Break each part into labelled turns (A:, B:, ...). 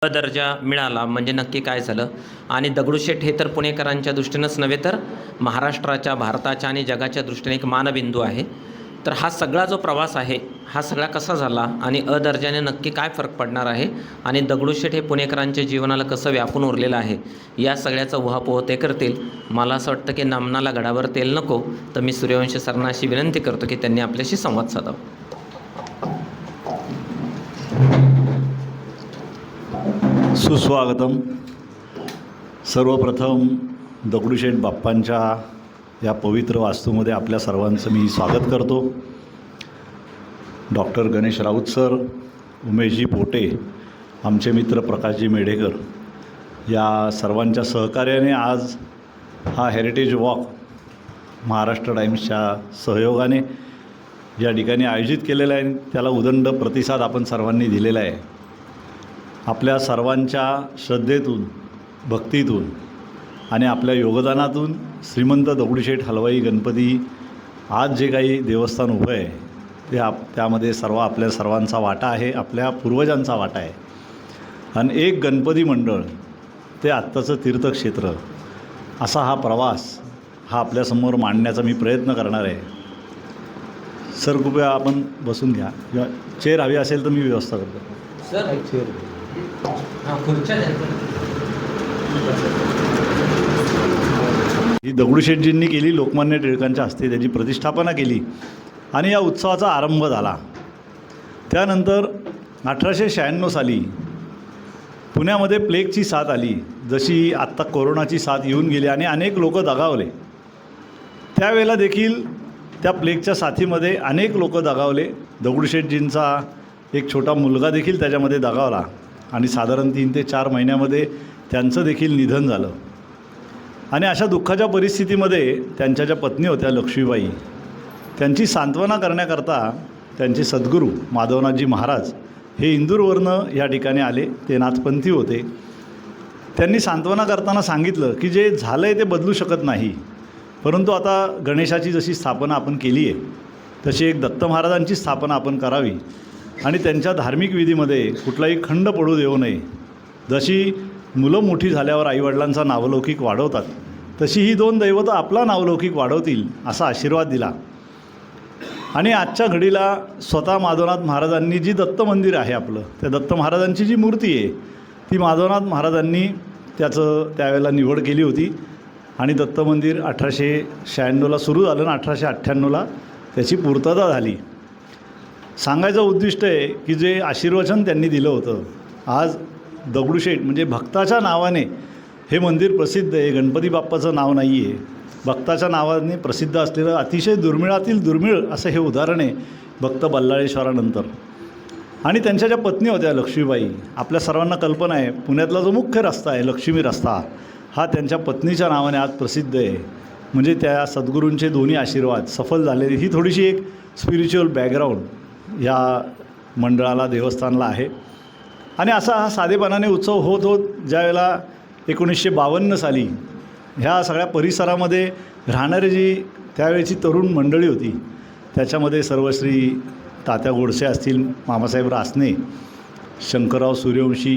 A: दर्जा मिळाला म्हणजे नक्की काय झालं. आणि दगडूशेठ हे तर पुणेकरांच्या दृष्टीनंच नव्हे तर महाराष्ट्राच्या, भारताच्या आणि जगाच्या दृष्टीने एक मानबिंदू आहे. तर हा सगळा जो प्रवास आहे हा सगळा कसा झाला आणि दर्जाने नक्की काय फरक पडणार आहे आणि दगडूशेठ हे पुणेकरांच्या जीवनाला कसं व्यापून उरलेलं आहे या सगळ्याचा उहापोह ते करतील. मला असं वाटतं की नामनाला गडावर तेल नको, तर मी सूर्यवंशी सरांना अशी विनंती करतो की त्यांनी आपल्याशी संवाद साधावा.
B: सुस्वागतम. सर्वप्रथम दगडूशेठ बाप्पांच्या या पवित्र वास्तूमध्ये आपल्या सर्वांचं मी स्वागत करतो. डॉक्टर गणेश राऊत सर, उमेशजी पोटे, आमचे मित्र प्रकाशजी मेढेकर या सर्वांच्या सहकार्याने आज हा हेरिटेज वॉक महाराष्ट्र टाइम्सच्या सहयोगाने या ठिकाणी आयोजित केलेला आहे. त्याला उदंड प्रतिसाद आपण सर्वांनी दिलेला आहे. आपल्या सर्वांच्या श्रद्धेतून, भक्तीतून आणि आपल्या योगदानातून श्रीमंत दगडूशेठ हलवाई गणपती आज जे काही देवस्थान उभं आहे त्यामध्ये आपल्या सर्वांचा वाटा आहे, आपल्या पूर्वजांचा वाटा आहे. आणि एक गणपती मंडळ ते आत्ताचं तीर्थक्षेत्र असा हा प्रवास हा आपल्यासमोर मांडण्याचा मी प्रयत्न करणार आहे. सर कृपया आपण बसून घ्या किंवा चेअर हवी असेल तर मी व्यवस्था करतो.
A: सर
B: चेअर ही दगडूशेठजींनी केली, लोकमान्य टिळकांच्या हस्ते त्याची प्रतिष्ठापना केली आणि या उत्सवाचा आरंभ झाला. त्यानंतर 1896 साली पुण्यामध्ये प्लेगची साथ आली, जशी आत्ता कोरोनाची साथ येऊन गेली आणि अनेक लोक दगावले. त्यावेळेला देखील त्या प्लेगच्या साथीमध्ये अनेक लोक दगावले. दगडूशेठजींचा एक छोटा मुलगा देखील त्याच्यामध्ये दगावला आणि साधारण 3 ते 4 महिन्यामध्ये त्यांचं देखील निधन झालं. आणि अशा दुःखाच्या परिस्थितीमध्ये त्यांच्या ज्या पत्नी होत्या लक्ष्मीबाई, त्यांची सांत्वना करण्याकरता त्यांचे सद्गुरू माधवनाथजी महाराज हे इंदूरवरनं या ठिकाणी आले. ते नाथपंथी होते. त्यांनी सांत्वना करताना सांगितलं की जे झालं आहे ते बदलू शकत नाही, परंतु आता गणेशाची जशी स्थापना आपण केली आहे तशी एक दत्त महाराजांची स्थापना आपण करावी आणि त्यांच्या धार्मिक विधीमध्ये कुठलाही खंड पडू देऊ नये. जशी मुलं मोठी झाल्यावर आईवडिलांचा नावलौकिक वाढवतात तशी ही 2 दैवतं आपला नावलौकिक वाढवतील असा आशीर्वाद दिला. आणि आजच्या घडीला स्वतः माधवनाथ महाराजांनी जी दत्त मंदिर आहे आपलं, त्या दत्त महाराजांची जी मूर्ती आहे ती माधवनाथ महाराजांनी त्यावेळेला निवड केली होती आणि दत्त मंदिर 1896ला सुरू झालं आणि 1898ला त्याची पूर्तता झाली. सांगायचं उद्दिष्ट आहे की जे आशीर्वचन त्यांनी दिलं होतं, आज दगडूशेठ म्हणजे भक्ताच्या नावाने हे मंदिर प्रसिद्ध आहे. गणपती बाप्पाचं नाव नाही आहे, भक्ताच्या नावाने प्रसिद्ध असलेलं अतिशय दुर्मिळातील दुर्मिळ असं हे उदाहरण आहे भक्त बल्लाळेश्वरानंतर. आणि त्यांच्या ज्या पत्नी होत्या लक्ष्मीबाई, आपल्या सर्वांना कल्पना आहे पुण्यातला जो मुख्य रस्ता आहे लक्ष्मी रस्ता हा त्यांच्या पत्नीच्या नावाने आज प्रसिद्ध आहे. म्हणजे त्या सद्गुरूंचे दोन्ही आशीर्वाद सफल झालेले. ही थोडीशी एक स्पिरिच्युअल बॅकग्राऊंड या मंडळाला, देवस्थानला आहे. आणि असा हा साधेपणाने उत्सव होत होत ज्यावेळेला 1952 साली ह्या सगळ्या परिसरामध्ये राहणारी जी त्यावेळेची तरुण मंडळी होती, त्याच्यामध्ये सर्वश्री तात्या गोडसे असतील, मामासाहेब रासने, शंकरराव सूर्यवंशी,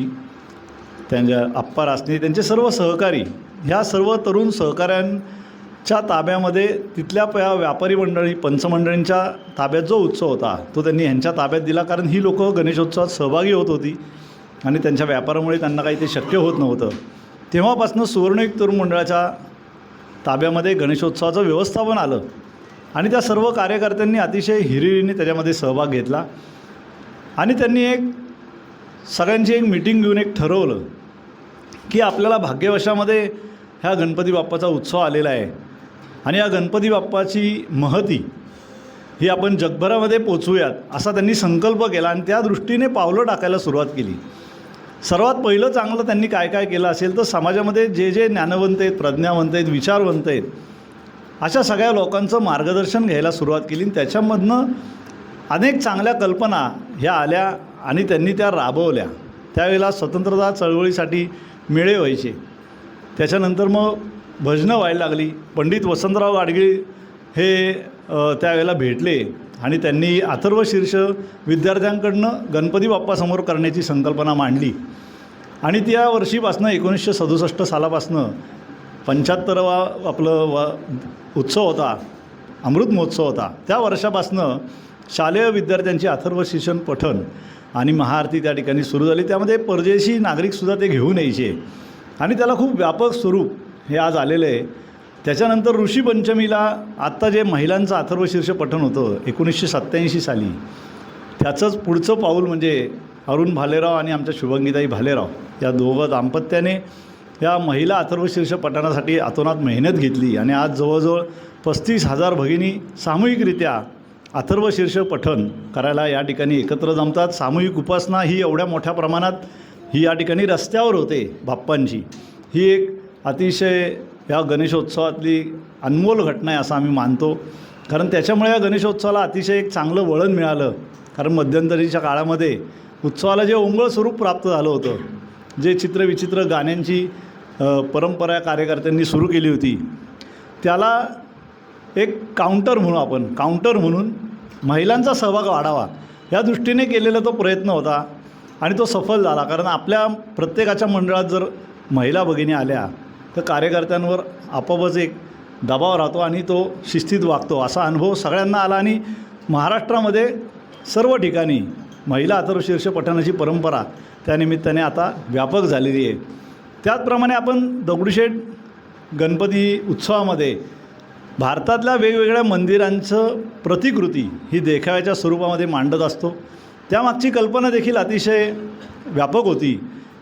B: त्यांच्या आप्पा रासने, त्यांचे सर्व सहकारी, ह्या सर्व तरुण सहकाऱ्यांच्या ताब्यामध्ये तिथल्या व्यापारी मंडळी, पंचमंडळींच्या ताब्यात जो उत्सव होता तो त्यांनी ह्यांच्या ताब्यात दिला. कारण ही लोकं गणेशोत्सवात सहभागी होत होती आणि त्यांच्या व्यापारामुळे त्यांना काही ते शक्य होत नव्हतं. तेव्हापासून सुवर्णयुग तरुण मंडळाच्या ताब्यामध्ये गणेशोत्सवाचं व्यवस्थापन आलं आणि त्या सर्व कार्यकर्त्यांनी अतिशय हिरिरीने त्याच्यामध्ये सहभाग घेतला. आणि त्यांनी सगळ्यांची एक मीटिंग घेऊन ठरवलं की आपल्याला भाग्यवशामध्ये ह्या गणपती बाप्पाचा उत्सव आलेला आहे आणि या गणपती बाप्पाची महती ही आपण जगभरामध्ये पोचवूयात असा त्यांनी संकल्प केला आणि त्या दृष्टीने पावलं टाकायला सुरुवात केली. सर्वात पहिलं चांगलं त्यांनी काय काय केलं असेल तर समाजामध्ये जे जे ज्ञानवंत आहेत, प्रज्ञावंत आहेत, विचारवंत आहेत, अशा सगळ्या लोकांचं मार्गदर्शन घ्यायला सुरुवात केली. त्याच्यामधनं अनेक चांगल्या कल्पना ह्या आल्या आणि त्यांनी त्या राबवल्या. त्यावेळेला स्वतंत्रता चळवळीसाठी मेळे व्हायचे, त्याच्यानंतर मग भजनं व्हायला लागली. पंडित वसंतराव गाडगीळ हे त्यावेळेला भेटले आणि त्यांनी अथर्वशीर्ष विद्यार्थ्यांकडनं गणपती बाप्पासमोर करण्याची संकल्पना मांडली आणि त्या वर्षीपासनं 1967 सालापासनं 75वा आपलं उत्सव होता, अमृत महोत्सव होता. त्या वर्षापासनं शालेय विद्यार्थ्यांची अथर्वशीर्षण पठण आणि महाआरती त्या ठिकाणी सुरू झाली. त्यामध्ये परदेशी नागरिकसुद्धा ते घेऊन यायचे आणि त्याला खूप व्यापक स्वरूप हे आज आलेलं आहे. त्याच्यानंतर ऋषीपंचमीला आत्ता जे महिलांचं अथर्वशीर्ष पठण होतं 1987 साली, त्याचंच पुढचं पाऊल म्हणजे अरुण भालेराव आणि आमच्या शुभंगीताई भालेराव या दोघं दाम्पत्याने या महिला अथर्वशीर्ष पठणासाठी अतोनात मेहनत घेतली आणि आज जवळजवळ 35,000 भगिनी सामूहिकरित्या अथर्वशीर्ष पठण करायला या ठिकाणी एकत्र जमतात. सामूहिक उपासना ही एवढ्या मोठ्या प्रमाणात ही या ठिकाणी रस्त्यावर होते बाप्पांची. ही एक अतिशय या गणेशोत्सवातली अनमोल घटना आहे असं आम्ही मानतो. कारण त्याच्यामुळे या गणेशोत्सवाला अतिशय एक चांगलं वळण मिळालं. कारण मध्यंतरीच्या काळामध्ये उत्सवाला जे ओंगळ स्वरूप प्राप्त झालं होतं, जे चित्रविचित्र गाण्यांची परंपरा कार्यकर्त्यांनी सुरू केली होती, त्याला एक काउंटर म्हणून महिलांचा सहभाग वाढावा या दृष्टीने केलेला तो प्रयत्न होता आणि तो सफल झाला. कारण आपल्या प्रत्येकाच्या मंडळात जर महिला भगिनी आल्या तर कार्यकर्त्यांवर आपोआपच एक दबाव राहतो आणि तो शिस्तीत वागतो. असा अनुभव सगळ्यांना आला आणि महाराष्ट्रामध्ये सर्व ठिकाणी महिला अथर्वशीर्ष पठणाची परंपरा त्यानिमित्ताने आता व्यापक झालेली आहे. त्याचप्रमाणे आपण दगडूशेठ गणपती उत्सवामध्ये भारतातल्या वेगवेगळ्या मंदिरांचं प्रतिकृती ही देखाव्याच्या स्वरूपामध्ये मांडत असतो. त्यामागची कल्पना देखील अतिशय व्यापक होती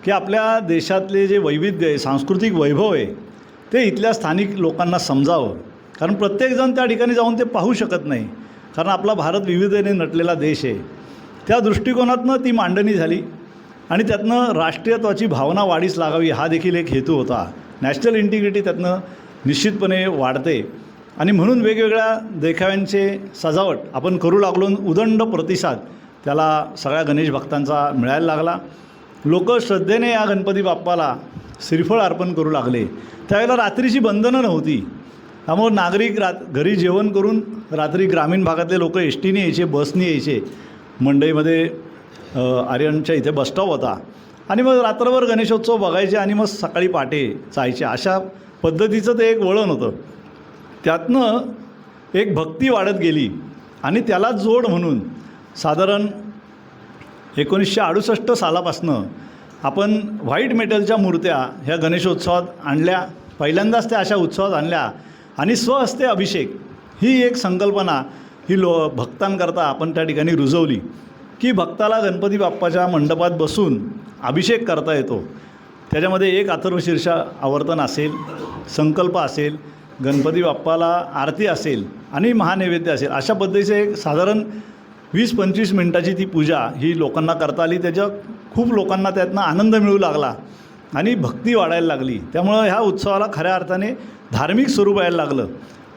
B: की आपल्या देशातले जे वैविध्य आहे, सांस्कृतिक वैभव आहे, ते इथल्या स्थानिक लोकांना समजावं. कारण प्रत्येकजण त्या ठिकाणी जाऊन ते पाहू शकत नाही, कारण आपला भारत विविधतेने नटलेला देश आहे. त्या दृष्टिकोनातनं ती मांडणी झाली आणि त्यातनं राष्ट्रीयत्वाची भावना वाढीस लागावी हा देखील एक हेतू होता. नॅशनल इंटिग्रिटी त्यातनं निश्चितपणे वाढते आणि म्हणून वेगवेगळ्या देखाव्यांचे सजावट आपण करू लागलो. उदंड प्रतिसाद त्याला सगळ्या गणेश भक्तांचा मिळायला लागला. लोक श्रद्धेने या गणपती बाप्पाला श्रीफळ अर्पण करू लागले. त्यावेळेला रात्रीची बंधनं नव्हती, त्यामुळे नागरिक घरी जेवण करून रात्री ग्रामीण भागातले लोक एस टीने यायचे, बसने यायचे. मंडईमध्ये आर्यनच्या इथे बसस्टॉप होता आणि मग रात्रभर गणेशोत्सव बघायचे आणि मग सकाळी पहाटे जायचे. अशा पद्धतीचं ते एक वळण होतं. त्यातनं एक भक्ती वाढत गेली आणि त्याला जोड म्हणून साधारण 1968 सालापासनं आपण व्हाईट मेटलच्या मूर्त्या ह्या गणेशोत्सवात आणल्या. पहिल्यांदाच त्या अशा उत्सवात आणल्या आणि स्वहस्ते अभिषेक ही एक संकल्पना ही भक्तांकरता आपण त्या ठिकाणी रुजवली की भक्ताला गणपती बाप्पाच्या मंडपात बसून अभिषेक करता येतो. त्याच्यामध्ये एक अथर्वशीर्ष आवर्तन असेल, संकल्प असेल, गणपती बाप्पाला आरती असेल आणि महानैवेद्य असेल. अशा पद्धतीचे एक साधारण 20-25 मिनटाची ती पूजा ही लोकांना करता आली. त्याच्या खूप लोकांना त्यातनं आनंद मिळू लागला आणि भक्ती वाढायला लागली. त्यामुळं ह्या उत्सवाला खऱ्या अर्थाने धार्मिक स्वरूप यायला लागलं.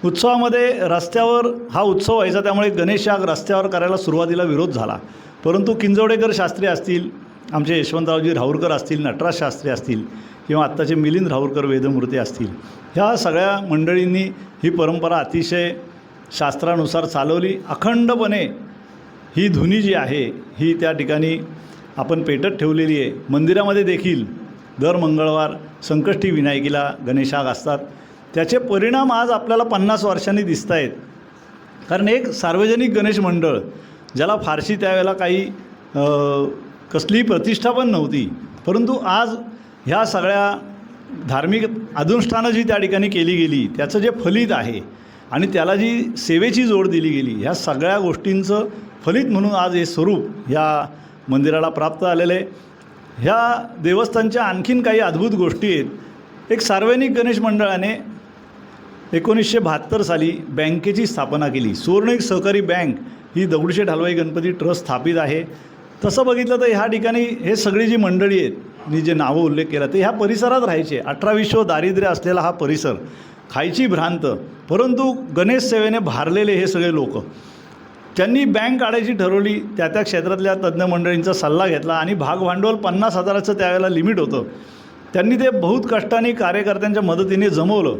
B: उत्सवामध्ये रस्त्यावर हा उत्सव व्हायचा, त्यामुळे गणेश याग रस्त्यावर करायला सुरुवातीला विरोध झाला. परंतु किंजवडेकर शास्त्री असतील, आमचे यशवंतरावजी राहुरकर असतील, नटराज शास्त्री असतील किंवा आत्ताचे मिलिंद राहुरकर वेदमूर्ती असतील, ह्या सगळ्या मंडळींनी ही परंपरा अतिशय शास्त्रानुसार चालवली. अखंडपणे ही धुनी जी आहे ही त्या ठिकाणी आपण पेटत ठेवलेली आहे. मंदिरामध्ये देखील दर मंगळवार संकष्टी विनायकीला गणेशाग असतात. त्याचे परिणाम आज आपल्याला 50 वर्षांनी दिसत आहेत. कारण एक सार्वजनिक गणेश मंडळ ज्याला फारशी त्यावेळेला काही कसलीही प्रतिष्ठा पण नव्हती, परंतु आज ह्या सगळ्या धार्मिक अनुष्ठानं जी त्या ठिकाणी केली गेली त्याचं जे फलित आहे आणि त्याला जी सेवेची जोड दिली गेली, ह्या सगळ्या गोष्टींचं फलित म्हणून आज हे स्वरूप ह्या मंदिराला प्राप्त आलेलं आहे. ह्या देवस्थानच्या आणखीन काही अद्भुत गोष्टी आहेत. एक सार्वजनिक गणेश मंडळाने 1972 साली बँकेची स्थापना केली. सुवर्ण सहकारी बँक ही दगडूशेठ हलवाई गणपती ट्रस्ट स्थापित आहे. तसं बघितलं तर ह्या ठिकाणी हे सगळी जी मंडळी आहेत, मी जे नावं उल्लेख केला, ते ह्या परिसरात राहायचे. 18-20 दारिद्र्य असलेला हा परिसर, खायची भ्रांत, परंतु गणेश सेवेने भारलेले हे सगळे लोक. त्यांनी बँक काढायची ठरवली. त्या क्षेत्रातल्या तज्ज्ञ मंडळींचा सल्ला घेतला आणि भागभांडवल 50,000चं त्यावेळेला लिमिट होतं. त्यांनी ते बहुत कष्टाने कार्यकर्त्यांच्या मदतीने जमवलं.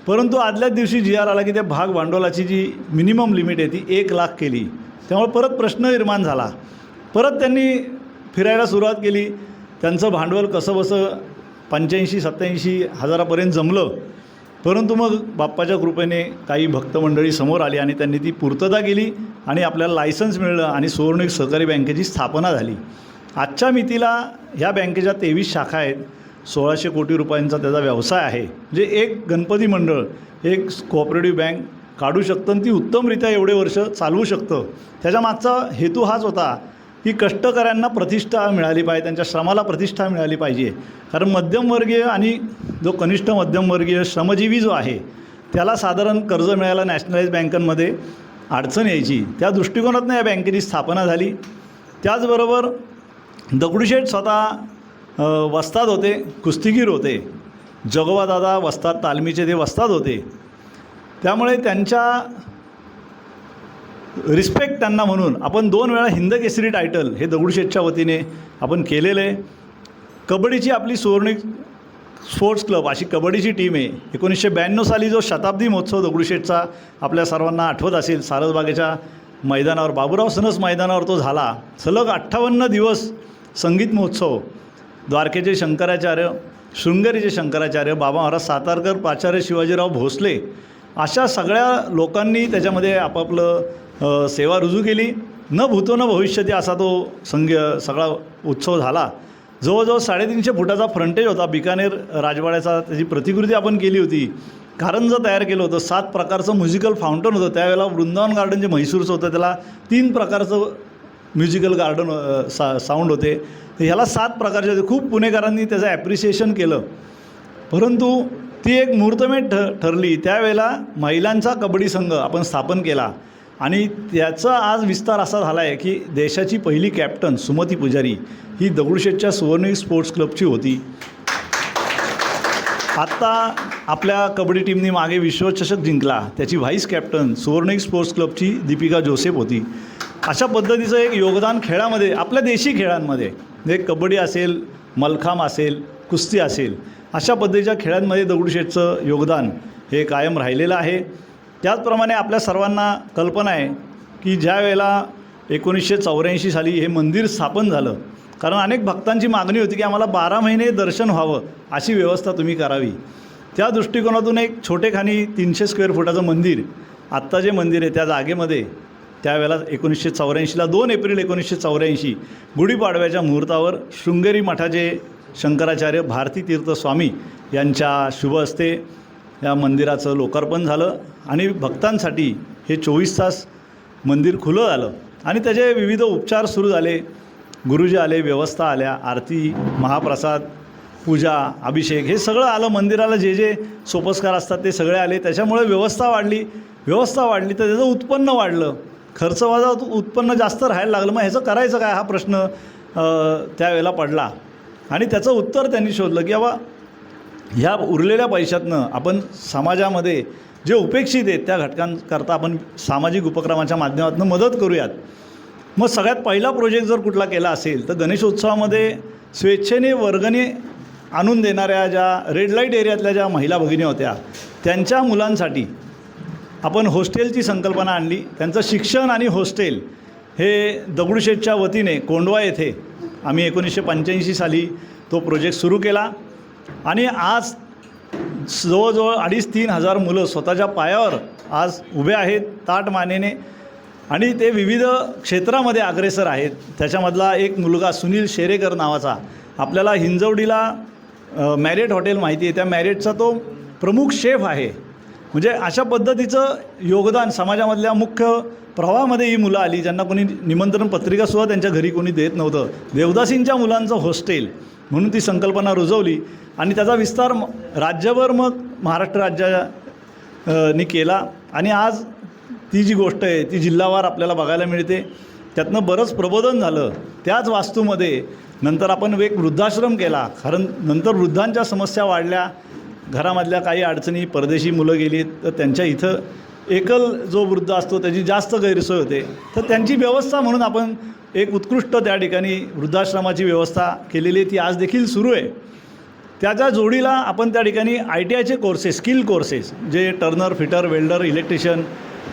B: परंतु आदल्याच दिवशी GR आला की त्या भागभांडवलाची जी मिनिमम लिमिट आहे ती 1 लाख केली. त्यामुळे परत प्रश्न निर्माण झाला. परत त्यांनी फिरायला सुरुवात केली. त्यांचं भांडवल कसंबसं 85-87 हजारापर्यंत जमलं. परंतु मग बाप्पाच्या कृपेने काही भक्त मंडळी समोर आली आणि त्यांनी ती पूर्तता केली आणि आपल्याला लायसन्स मिळलं आणि सुवर्णयुग सहकारी बँकेची स्थापना झाली. आजच्या मितीला ह्या बँकेच्या 23 शाखा आहेत. 1600 कोटी रुपयांचा त्याचा व्यवसाय आहे. जे एक गणपती मंडळ एक कोऑपरेटिव्ह बँक काढू शकतं आणि ती उत्तमरित्या एवढे वर्ष चालवू शकतं. त्याच्या मागचा हेतू हाच होता की कष्टकऱ्यांना प्रतिष्ठा मिळाली पाहिजे, त्यांच्या श्रमाला प्रतिष्ठा मिळाली पाहिजे. कारण मध्यमवर्गीय आणि जो कनिष्ठ मध्यमवर्गीय श्रमजीवी जो आहे त्याला साधारण कर्ज मिळायला नॅशनलाइज बँकांमध्ये अडचण यायची. त्या दृष्टिकोनातून या बँकेची स्थापना झाली. त्याचबरोबर दगडूशेठ स्वतः वस्ताद होते, कुस्तीगीर होते. जगोबादादा वस्ताद तालमीचे ते वस्ताद होते. त्यामुळे त्यांच्या रिस्पेक्ट त्यांना म्हणून आपण 2 वेळा हिंद केसरी टायटल हे दगडूशेठच्या वतीने आपण केलेलं आहे. कबड्डीची आपली सुवर्णिक स्पोर्ट्स क्लब अशी कबड्डीची टीम आहे. 1992 साली जो शताब्दी महोत्सव दगडूशेठचा आपल्या सर्वांना आठवत असेल, सारसबागेच्या मैदानावर बाबूराव सनस मैदानावर तो झाला. सलग 58 दिवस संगीत महोत्सव. द्वारकेचे शंकराचार्य, शृंगेरीचे शंकराचार्य, बाबा महाराज सातारकर, प्राचार्य शिवाजीराव भोसले अशा सगळ्या लोकांनी त्याच्यामध्ये आपापलं सेवा रुजू केली. न भूतो न भविष्यती असा तो सगळा उत्सव झाला. जवळजवळ 350 फुटाचा फ्रंटेज होता. बिकानेर राजवाड्याचा त्याची प्रतिकृती आपण केली होती. कारंजं तयार केलं होतं. 7 प्रकारचं म्युझिकल फाउंटन होतं. त्यावेळेला वृंदावन गार्डन जे म्हैसूरचं होतं त्याला 3 प्रकारचं म्युझिकल गार्डन साऊंड होते. तर ह्याला 7 प्रकारचे होते. खूप पुणेकरांनी त्याचं ॲप्रिसिएशन केलं. परंतु ती एक मुहूर्तमेढ ठरली. त्यावेळेला महिलांचा कबड्डी संघ आपण स्थापन केला आणि त्याचा आज विस्तार असा झाला आहे की देशाची पहिली कॅप्टन सुमती पुजारी ही दगडूशेठच्या सुवर्णयुग स्पोर्ट्स क्लबची होती. आत्ता आपल्या कबड्डी टीमने मागे विश्वचषक जिंकला, त्याची व्हाईस कॅप्टन सुवर्णयुग स्पोर्ट्स क्लबची दीपिका जोसेफ होती. अशा पद्धतीचं एक योगदान खेळामध्ये, आपल्या देशी खेळांमध्ये, जे कबड्डी असेल, मलखांब असेल, कुस्ती असेल, अशा पद्धतीच्या खेळांमध्ये दगडूशेठचं योगदान हे कायम राहिलेलं आहे. त्याचप्रमाणे आपल्या सर्वांना कल्पना आहे की ज्या वेळेला 1984 साली हे मंदिर स्थापन झालं, कारण अनेक भक्तांची मागणी होती की आम्हाला 12 महिने दर्शन व्हावं अशी व्यवस्था तुम्ही करावी. त्या दृष्टिकोनातून एक छोटेखानी 300 स्क्वेअर फुटाचं मंदिर, आत्ता जे मंदिर आहे त्या जागेमध्ये त्यावेळेला 1984ला 2 एप्रिल 1984 गुढीपाडव्याच्या मुहूर्तावर शृंगेरी मठाचे शंकराचार्य भारती तीर्थ स्वामी यांच्या शुभ हस्ते या मंदिराचं लोकार्पण झालं आणि भक्तांसाठी हे 24 तास मंदिर खुलं झालं आणि त्याचे विविध उपचार सुरू झाले. गुरुजी आले, व्यवस्था आल्या, आरती, महाप्रसाद, पूजा, अभिषेक हे सगळं आलं. मंदिराला जे जे सोपस्कार असतात ते सगळे आले. त्याच्यामुळे व्यवस्था वाढली तर त्याचं उत्पन्न वाढलं. खर्च वाजा उत्पन्न जास्त राहायला लागलं. मग ह्याचं करायचं काय हा प्रश्न त्यावेळेला पडला आणि त्याचं उत्तर त्यांनी शोधलं की बाबा ह्या उरलेल्या पैशातनं आपण समाजामध्ये जे उपेक्षित आहेत त्या घटकांकरता आपण सामाजिक उपक्रमाच्या माध्यमातून मदत करूयात. मग सगळ्यात पहिला प्रोजेक्ट जर कुठला केला असेल तर गणेशोत्सवामध्ये स्वेच्छेने वर्गणी आणून देणाऱ्या ज्या रेड लाईट एरियातल्या ज्या महिला भगिनी होत्या त्यांच्या मुलांसाठी आपण हॉस्टेलची संकल्पना आणली. त्यांचं शिक्षण आणि हॉस्टेल हे दगडूशेठच्या वतीने कोंडवा येथे आम्ही 1985 साली तो प्रोजेक्ट सुरू केला आणि आज जवळजवळ 2,500-3 हजार मुलं स्वतःच्या पायावर आज उभे आहेत ताठ मानेने आणि ते विविध क्षेत्रामध्ये अग्रेसर आहेत. त्याच्यामधला एक मुलगा सुनील शेरेकर नावाचा, आपल्याला हिंजवडीला मॅरियट हॉटेल माहिती आहे, त्या मॅरियटचा तो प्रमुख शेफ आहे. म्हणजे अशा पद्धतीचं योगदान समाजामधल्या मुख्य प्रवाहामध्ये ही मुलं आली ज्यांना कोणी निमंत्रण पत्रिकासुद्धा त्यांच्या घरी कोणी देत नव्हतं. देवदासींच्या मुलांचं हॉस्टेल म्हणून ती संकल्पना रुजवली आणि त्याचा विस्तार राज्यभर मग महाराष्ट्र राज्याने केला आणि आज ती जी गोष्ट आहे ती जिल्हावार आपल्याला बघायला मिळते. त्यातनं बरंच प्रबोधन झालं. त्याच वास्तूमध्ये नंतर आपण एक वृद्धाश्रम केला, कारण नंतर वृद्धांच्या समस्या वाढल्या, घरामधल्या काही अडचणी, परदेशी मुलं गेली तर त्यांच्या इथं एकल जो वृद्ध असतो त्याची जास्त गैरसोय होते. तर त्यांची व्यवस्था म्हणून आपण एक उत्कृष्ट त्या ठिकाणी वृद्धाश्रमाची व्यवस्था केलेली आहे, ती आज देखील सुरू आहे. त्याच्या जोडीला आपण त्या ठिकाणी ITIचे कोर्सेस, स्किल कोर्सेस जे टर्नर, फिटर, वेल्डर, इलेक्ट्रिशियन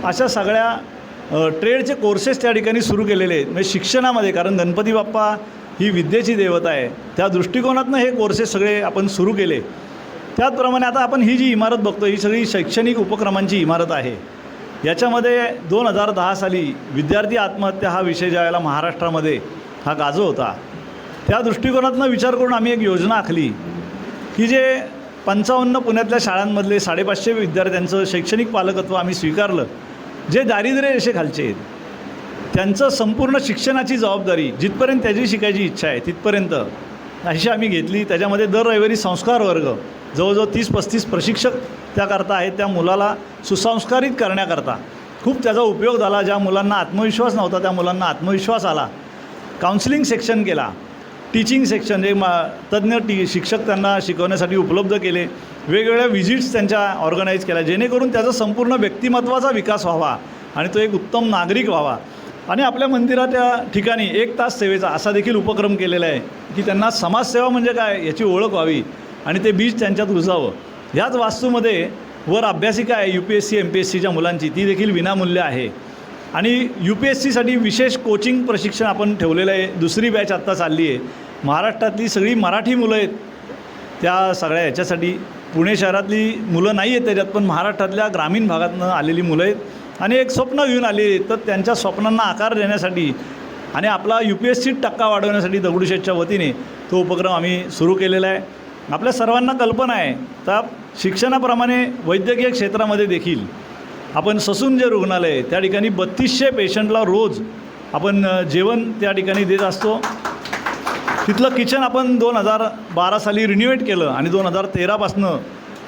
B: अशा सगळ्या ट्रेडचे कोर्सेस त्या ठिकाणी सुरू केलेले आहेत. म्हणजे शिक्षणामध्ये, कारण गणपती बाप्पा ही विद्येची देवता आहे, त्या दृष्टिकोनातनं हे कोर्सेस सगळे आपण सुरू केले. त्याचप्रमाणे आता आपण ही जी इमारत बघतो ही सगळी शैक्षणिक उपक्रमांची इमारत आहे. याच्यामध्ये 2010 साली विद्यार्थी आत्महत्या हा विषय ज्या वेळेला महाराष्ट्रामध्ये हा गाजो होता, त्या दृष्टिकोनातनं विचार करून आम्ही एक योजना आखली की जे 55 पुण्यातल्या शाळांमधले 550 विद्यार्थ्यांचं शैक्षणिक पालकत्व आम्ही स्वीकारलं. जे दारिद्र्य रेषेखालचे आहेत त्यांचं संपूर्ण शिक्षणाची जबाबदारी जिथपर्यंत त्याची शिकायची इच्छा आहे तिथपर्यंत अशी आम्ही घेतली. त्याच्यामध्ये दर रविवारी संस्कार वर्ग जवळजवळ 30-35 प्रशिक्षक त्याकरता आहेत. त्या मुलाला सुसंस्कारित करण्याकरता खूप त्याचा उपयोग झाला. ज्या मुलांना आत्मविश्वास नव्हता त्या मुलांना आत्मविश्वास आला. काउन्सिलिंग सेक्शन केला, टीचिंग सेक्शन जे तज्ज्ञ शिक्षक त्यांना शिकवण्यासाठी उपलब्ध केले. वेगवेगळ्या व्हिजिट्स त्यांच्या ऑर्गनाईज केल्या जेणेकरून त्याचा संपूर्ण व्यक्तिमत्त्वाचा विकास व्हावा आणि तो एक उत्तम नागरिक व्हावा. आणि आपल्या मंदिराच्या ठिकाणी 1 तास सेवेचा असा देखील उपक्रम केलेला आहे की त्यांना समाजसेवा म्हणजे काय याची ओळख व्हावी आणि ते बीज त्यांच्यात रुजावं. ह्याच वास्तूमध्ये वर अभ्यासिका आहे UPSC MPSCच्या मुलांची, ती देखील विनामूल्य आहे. आणि UPSCसाठी विशेष कोचिंग प्रशिक्षण आपण ठेवलेलं आहे. 2री बॅच आत्ता चालली आहे. महाराष्ट्रातली सगळी मराठी मुलं आहेत त्या सगळ्या ह्याच्यासाठी. पुणे शहरातली मुलं नाही आहेत त्याच्यात, पण महाराष्ट्रातल्या ग्रामीण भागातनं आलेली मुलं आहेत आणि एक स्वप्न घेऊन आली आहेत. तर त्यांच्या स्वप्नांना आकार देण्यासाठी आणि आपला UPSC टक्का वाढवण्यासाठी दगडूशेठच्या वतीने तो उपक्रम आम्ही सुरू केलेला आहे. आपल्या सर्वांना कल्पना आहे तर शिक्षणाप्रमाणे वैद्यकीय क्षेत्रामध्ये देखील आपण ससून जे रुग्णालय आहे त्या ठिकाणी 3200 पेशंटला रोज आपण जेवण त्या ठिकाणी देत असतो. तिथलं किचन आपण 2012 साली रिन्युएट केलं आणि 2013पासनं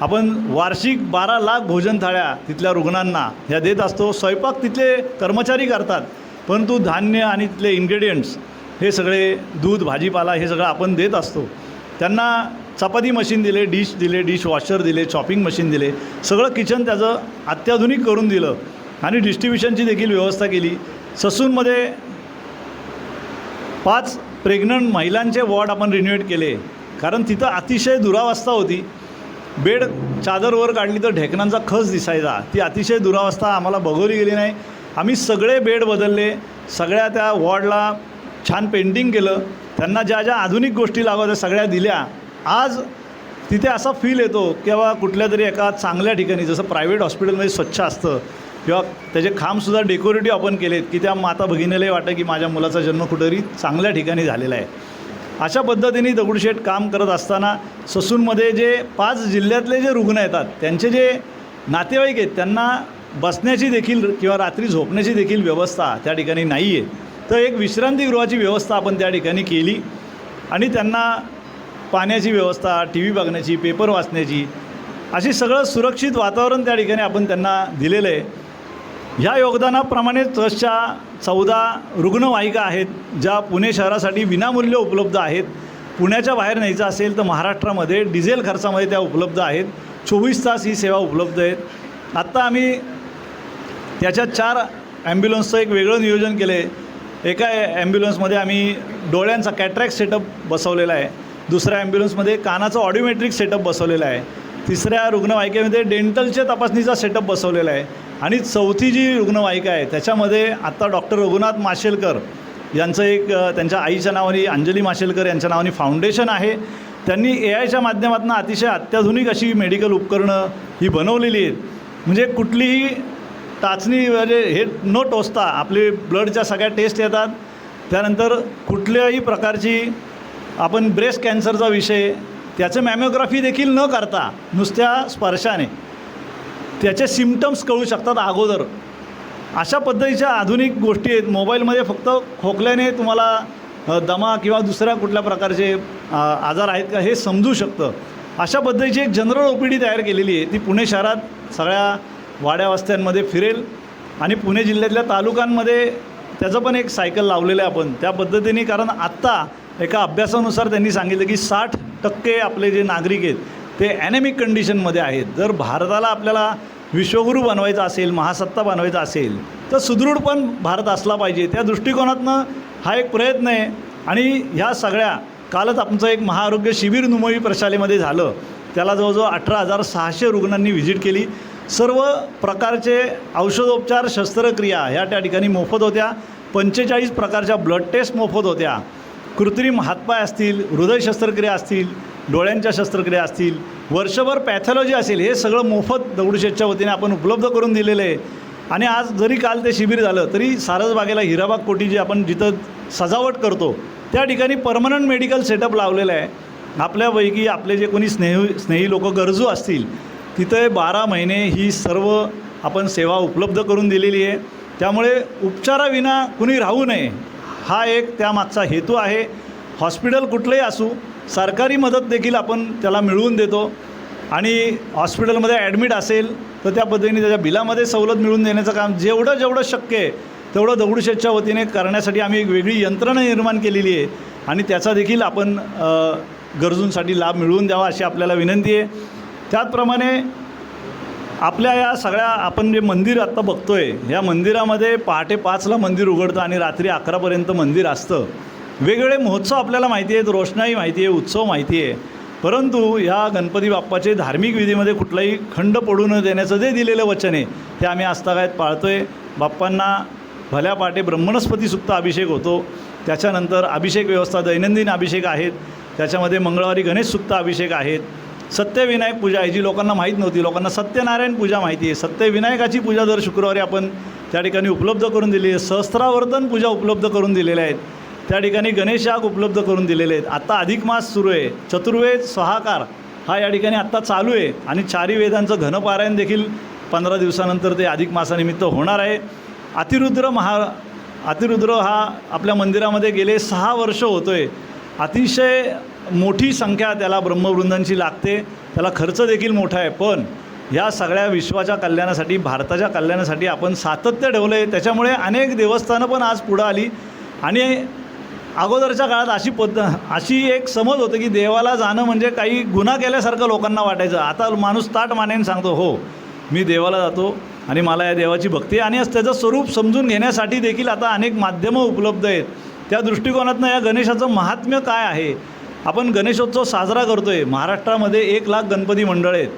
B: आपण वार्षिक 12 लाख भोजन थाळ्या तिथल्या रुग्णांना ह्या देत असतो. स्वयंपाक तिथले कर्मचारी करतात, परंतु धान्य आणि तिथले इन्ग्रेडियंट्स हे सगळे दूध भाजीपाला हे सगळं आपण देत असतो. त्यांना चपाती मशीन दिले, डिश दिले, डिश वॉशर दिले, चॉपिंग मशीन दिले, सगळं किचन त्याचं अत्याधुनिक करून दिलं आणि डिस्ट्रीब्युशनची देखील व्यवस्था केली. ससूनमध्ये 5 प्रेग्नंट महिलांचे वॉर्ड आपण रिन्युएट केले कारण तिथं अतिशय दुरावस्था होती. बेड चादरवर काढली तर ढेकणांचा खच दिसायचा. ती अतिशय दुरावस्था आम्हाला बघवली गेली नाही. आम्ही सगळे बेड बदलले, सगळ्या त्या वॉर्डला छान पेंटिंग केलं, त्यांना ज्या ज्या आधुनिक गोष्टी लागत त्या सगळ्या दिल्या. आज तिथे असा फील येतो किंवा कुठल्या तरी एका चांगल्या ठिकाणी जसं प्रायव्हेट हॉस्पिटलमध्ये स्वच्छ असतं किंवा त्याचे खांबसुद्धा डेकोरेटिव्ह आपण केलेत की त्या माता भगिनीलाही वाटतं की माझ्या मुलाचा जन्म कुठेतरी चांगल्या ठिकाणी झालेला आहे. अशा पद्धतीने दगडूशेठ काम करत असताना ससूनमध्ये जे 5 जिल्ह्यातले जे रुग्ण येतात त्यांचे जे नातेवाईक आहेत त्यांना बसण्याची देखील किंवा रात्री झोपण्याची देखील व्यवस्था त्या ठिकाणी नाही आहे. तर एक विश्रांतीगृहाची व्यवस्था आपण त्या ठिकाणी केली आणि त्यांना पाण्याची व्यवस्था, TV बघण्याची, पेपर वाचण्याची अशी सगळं सुरक्षित वातावरण त्या ठिकाणी आपण त्यांना दिलेलं आहे. ह्या योगदानाप्रमाणे ट्रस्टच्या 14 रुग्णवाहिका आहेत ज्या पुणे शहरासाठी विनामूल्य उपलब्ध आहेत. पुण्याच्या बाहेर न्यायचं असेल तर महाराष्ट्रामध्ये डिझेल खर्चामध्ये त्या उपलब्ध आहेत. 24 तास ही सेवा उपलब्ध आहेत. आत्ता आम्ही त्याच्यात 4 ॲम्ब्युलन्सचं एक वेगळं नियोजन केलं आहे. एका ॲम्ब्युलन्समध्ये आम्ही डोळ्यांचा कॅट्रॅक्ट सेटअप बसवलेला आहे. दुसऱ्या ॲम्ब्युलन्समध्ये कानाचं ऑडिओमेट्रिक सेटअप बसवलेलं आहे. 3ऱ्या रुग्णवाहिकेमध्ये डेंटलच्या तपासणीचा सेटअप बसवलेला आहे. आणि 4थी जी रुग्णवाहिका आहे त्याच्यामध्ये आत्ता डॉक्टर रघुनाथ माशेलकर यांचं एक त्यांच्या आईच्या नावाने अंजली माशेलकर यांच्या नावाने फाउंडेशन आहे. त्यांनी AIच्या माध्यमातून अतिशय अत्याधुनिक अशी मेडिकल उपकरणं ही बनवलेली आहेत. म्हणजे कुठलीही टाचणी म्हणजे हे न टोचता आपले ब्लडच्या सगळ्या टेस्ट येतात. त्यानंतर कुठल्याही प्रकारची आपण ब्रेस्ट कॅन्सरचा विषय त्याचं मॅमोग्राफी देखील न करता नुसत्या स्पर्शाने त्याचे सिम्पटम्स कळू शकतात अगोदर. अशा पद्धतीच्या आधुनिक गोष्टी आहेत. मोबाईलमध्ये फक्त खोकल्याने तुम्हाला दमा किंवा दुसऱ्या कुठल्या प्रकारचे आजार आहेत का हे समजू शकतं. अशा पद्धतीची एक जनरल OPD तयार केलेली आहे. ती पुणे शहरात सगळ्या वाड्या वस्त्यांमध्ये फिरेल आणि पुणे जिल्ह्यातल्या तालुक्यांमध्ये त्याचं पण एक सायकल लावलेलं आहे आपण त्या पद्धतीने. कारण आत्ता एका अभ्यासानुसार त्यांनी सांगितलं की 60% आपले जे नागरिक आहेत ते ॲनेमिक कंडिशनमध्ये आहेत. जर भारताला आपल्याला विश्वगुरू बनवायचा असेल, महासत्ता बनवायचा असेल तर सुदृढ पण भारत असला पाहिजे. त्या दृष्टिकोनातनं हा एक प्रयत्न आहे. आणि ह्या सगळ्या कालच आमचं एक महाआरोग्य शिबिर नुमवी प्रशालेमध्ये झालं. त्याला जवळजवळ 18,600 रुग्णांनी व्हिजिट केली. सर्व प्रकारचे औषधोपचार, शस्त्रक्रिया ह्या त्या ठिकाणी मोफत होत्या. 45 प्रकारच्या ब्लड टेस्ट मोफत होत्या. कृत्रिम हातपाय असतील, हृदय शस्त्रक्रिया असतील, डोळ्यांच्या शस्त्रक्रिया असतील, वर्षभर पॅथॉलॉजी असेल, हे सगळं मोफत दगडूशेठच्या वतीने आपण उपलब्ध करून दिलेलं आहे. आणि आज जरी काल ते शिबिर झालं तरी सारसबागेला हिराबाग कोठी जी आपण जिथं सजावट करतो त्या ठिकाणी परमनंट मेडिकल सेटअप लावलेलं आहे. आपल्यापैकी आपले जे कोणी स्नेही लोक गरजू असतील तिथे 12 महिने ही सर्व आपण सेवा उपलब्ध करून दिलेली आहे. त्यामुळे उपचाराविना कुणी राहू नये हा एक त्यामागचा हेतू आहे. हॉस्पिटल कुठलंही असू, सरकारी मदत देखील आपण त्याला मिळवून देतो. आणि हॉस्पिटलमध्ये ॲडमिट असेल तर त्या पद्धतीने त्याच्या बिलामध्ये सवलत मिळवून देण्याचं काम जेवढं शक्य आहे तेवढं दगडूशेठच्या वतीने करण्यासाठी आम्ही एक वेगळी यंत्रणा निर्माण केलेली आहे. आणि त्याचा देखील आपण गरजूंसाठी लाभ मिळवून द्यावा अशी आपल्याला विनंती आहे. त्याचप्रमाणे आपल्या या सगळ्या आपण जे मंदिर आत्ता बघतो आहे, या मंदिरामध्ये पहाटे 5ला मंदिर उघडतं आणि रात्री 11पर्यंत मंदिर असतं. वेगवेगळे महोत्सव आपल्याला माहिती आहेत, रोषणाई माहिती आहे, उत्सव माहिती आहे. परंतु या गणपती बाप्पाचे धार्मिक विधीमध्ये कुठलाही खंड पडू न देण्याचं जे दिलेलं वचन आहे ते आम्ही आजतागायत पाळतो आहे. बाप्पांना भल्या पहाटे ब्रह्मणस्पती सुक्त अभिषेक होतो. त्याच्यानंतर अभिषेक व्यवस्था दैनंदिन अभिषेक आहेत. त्याच्यामध्ये मंगळवारी गणेश सुक्त अभिषेक आहेत. सत्यविनायक पूजा आहे जी लोकांना माहीत नव्हती, लोकांना सत्यनारायण पूजा माहिती आहे. सत्यविनायकाची पूजा दर शुक्रवारी आपण त्या ठिकाणी उपलब्ध करून दिली आहे. सहस्त्रावर्तन पूजा उपलब्ध करून दिलेल्या आहेत. त्या ठिकाणी गणेश याग उपलब्ध करून दिलेले आहेत. आत्ता अधिक मास सुरू आहे. चतुर्वेद सहाकार हा या ठिकाणी आत्ता चालू आहे. आणि चारी वेदांचं घनपारायण देखील 15 दिवसानंतर ते अधिक मासानिमित्त होणार आहे. अतिरुद्र हा आपल्या मंदिरामध्ये गेले 6 वर्ष होतो आहे. अतिशय मोठी संख्या त्याला ब्रह्मवृंदांची लागते. त्याला खर्च देखील मोठा आहे. पण या सगळ्या विश्वाच्या कल्याणासाठी, भारताच्या कल्याणासाठी आपण सातत्य ठेवलं आहे. त्याच्यामुळे अनेक देवस्थानं पण आज पुढं आली. आणि अगोदरच्या काळात अशी एक समज होतं की देवाला जाणं म्हणजे काही गुन्हा केल्यासारखं लोकांना वाटायचं. आता माणूस ताट मानेने सांगतो, हो मी देवाला जातो आणि मला या देवाची भक्ती आहे. आणि त्याचं स्वरूप समजून घेण्यासाठी देखील आता अनेक माध्यमं उपलब्ध आहेत. त्या दृष्टिकोनातनं या गणेशाचं महात्म्य काय आहे. आपण गणेशोत्सव साजरा करतो आहे. महाराष्ट्रामध्ये 1 लाख गणपती मंडळ आहेत.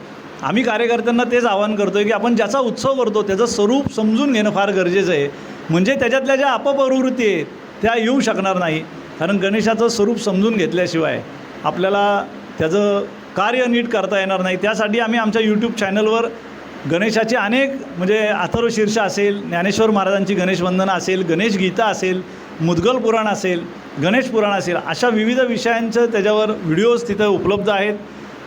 B: आम्ही कार्यकर्त्यांना तेच आवाहन करतो आहे की आपण ज्याचा उत्सव करतो त्याचं स्वरूप समजून घेणं फार गरजेचं आहे. म्हणजे त्याच्यातल्या ज्या अपप्रवृत्ती आहेत त्या येऊ शकणार नाही. कारण गणेशाचं स्वरूप समजून घेतल्याशिवाय आपल्याला त्याचं कार्य नीट करता येणार नाही. त्यासाठी आम्ही आमच्या यूट्यूब चॅनलवर गणेशाचे अनेक म्हणजे अथर्वशीर्ष असेल, ज्ञानेश्वर महाराजांची गणेशवंदना असेल, गणेश गीता असेल, मुद्गल पुराण असेल, गणेश पुराण असेल, अशा विविध विषयांचं त्याच्यावर व्हिडिओज तिथं उपलब्ध आहेत.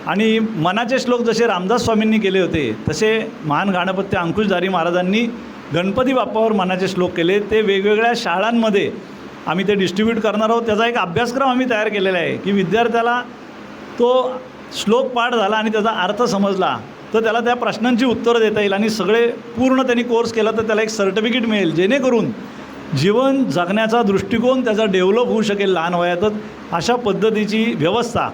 B: आणि मनाचे श्लोक जसे रामदास स्वामींनी केले होते तसे महान गाणपत्य अंकुशधारी महाराजांनी गणपती बाप्पावर मनाचे श्लोक केले. ते वेगवेगळ्या शाळांमध्ये आम्ही ते डिस्ट्रीब्यूट करणार आहोत. त्याचा एक अभ्यासक्रम आम्ही तयार केलेला आहे की विद्यार्थ्याला तो श्लोक पाठ झाला आणि त्याचा अर्थ समजला तर त्याला त्या प्रश्नांची उत्तरं देता येईल. आणि सगळे पूर्ण त्यांनी कोर्स केला तर त्याला एक सर्टिफिकेट मिळेल, जेणेकरून जीवन जगण्याचा दृष्टिकोन त्याचा डेव्हलप होऊ शकेल लहान वयातच. अशा पद्धतीची व्यवस्था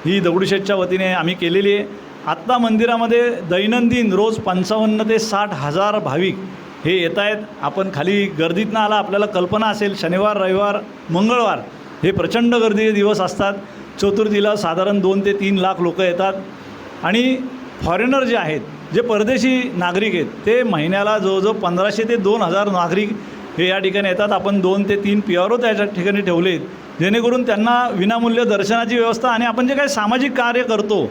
B: ही दगडूशेठच्या वतीने आम्ही केलेली आहे. आत्ता मंदिरामध्ये दैनंदिन रोज 55 ते 60 हजार भाविक हे येत आहेत. आपण खाली गर्दीतनं आला, आपल्याला कल्पना असेल शनिवार, रविवार, मंगळवार हे प्रचंड गर्दीचे दिवस असतात. चतुर्थीला साधारण 2 ते 3 लाख लोक येतात. आणि फॉरेनर जे आहेत, जे परदेशी नागरिक आहेत, ते महिन्याला जवळजवळ 1500 ते 2000 नागरिक हे या ठिकाणी येतात. आपण 2 ते 3 PRO त्या ठिकाणी ठेवले आहेत, जेणेकरून त्यांना विनामूल्य दर्शनाची व्यवस्था आणि आपण जे काही सामाजिक कार्य करतो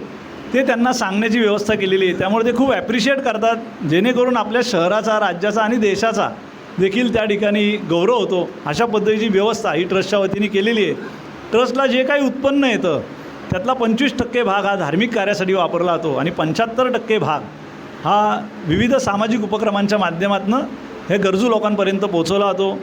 B: ते त्यांना सांगण्याची व्यवस्था केलेली आहे. त्यामुळे ते खूप ॲप्रिशिएट करतात, जेणेकरून आपल्या शहराचा, राज्याचा आणि देशाचा देखील त्या ठिकाणी गौरव होतो. अशा पद्धतीची व्यवस्था ही ट्रस्टच्या वतीने केलेली आहे. ट्रस्टला जे काही उत्पन्न येतं त्यातला 25% भाग हा धार्मिक कार्यासाठी वापरला जातो आणि 75% भाग हा विविध सामाजिक उपक्रमांच्या माध्यमातून हे गरजू लोकांपर्यंत पोचवला जातो.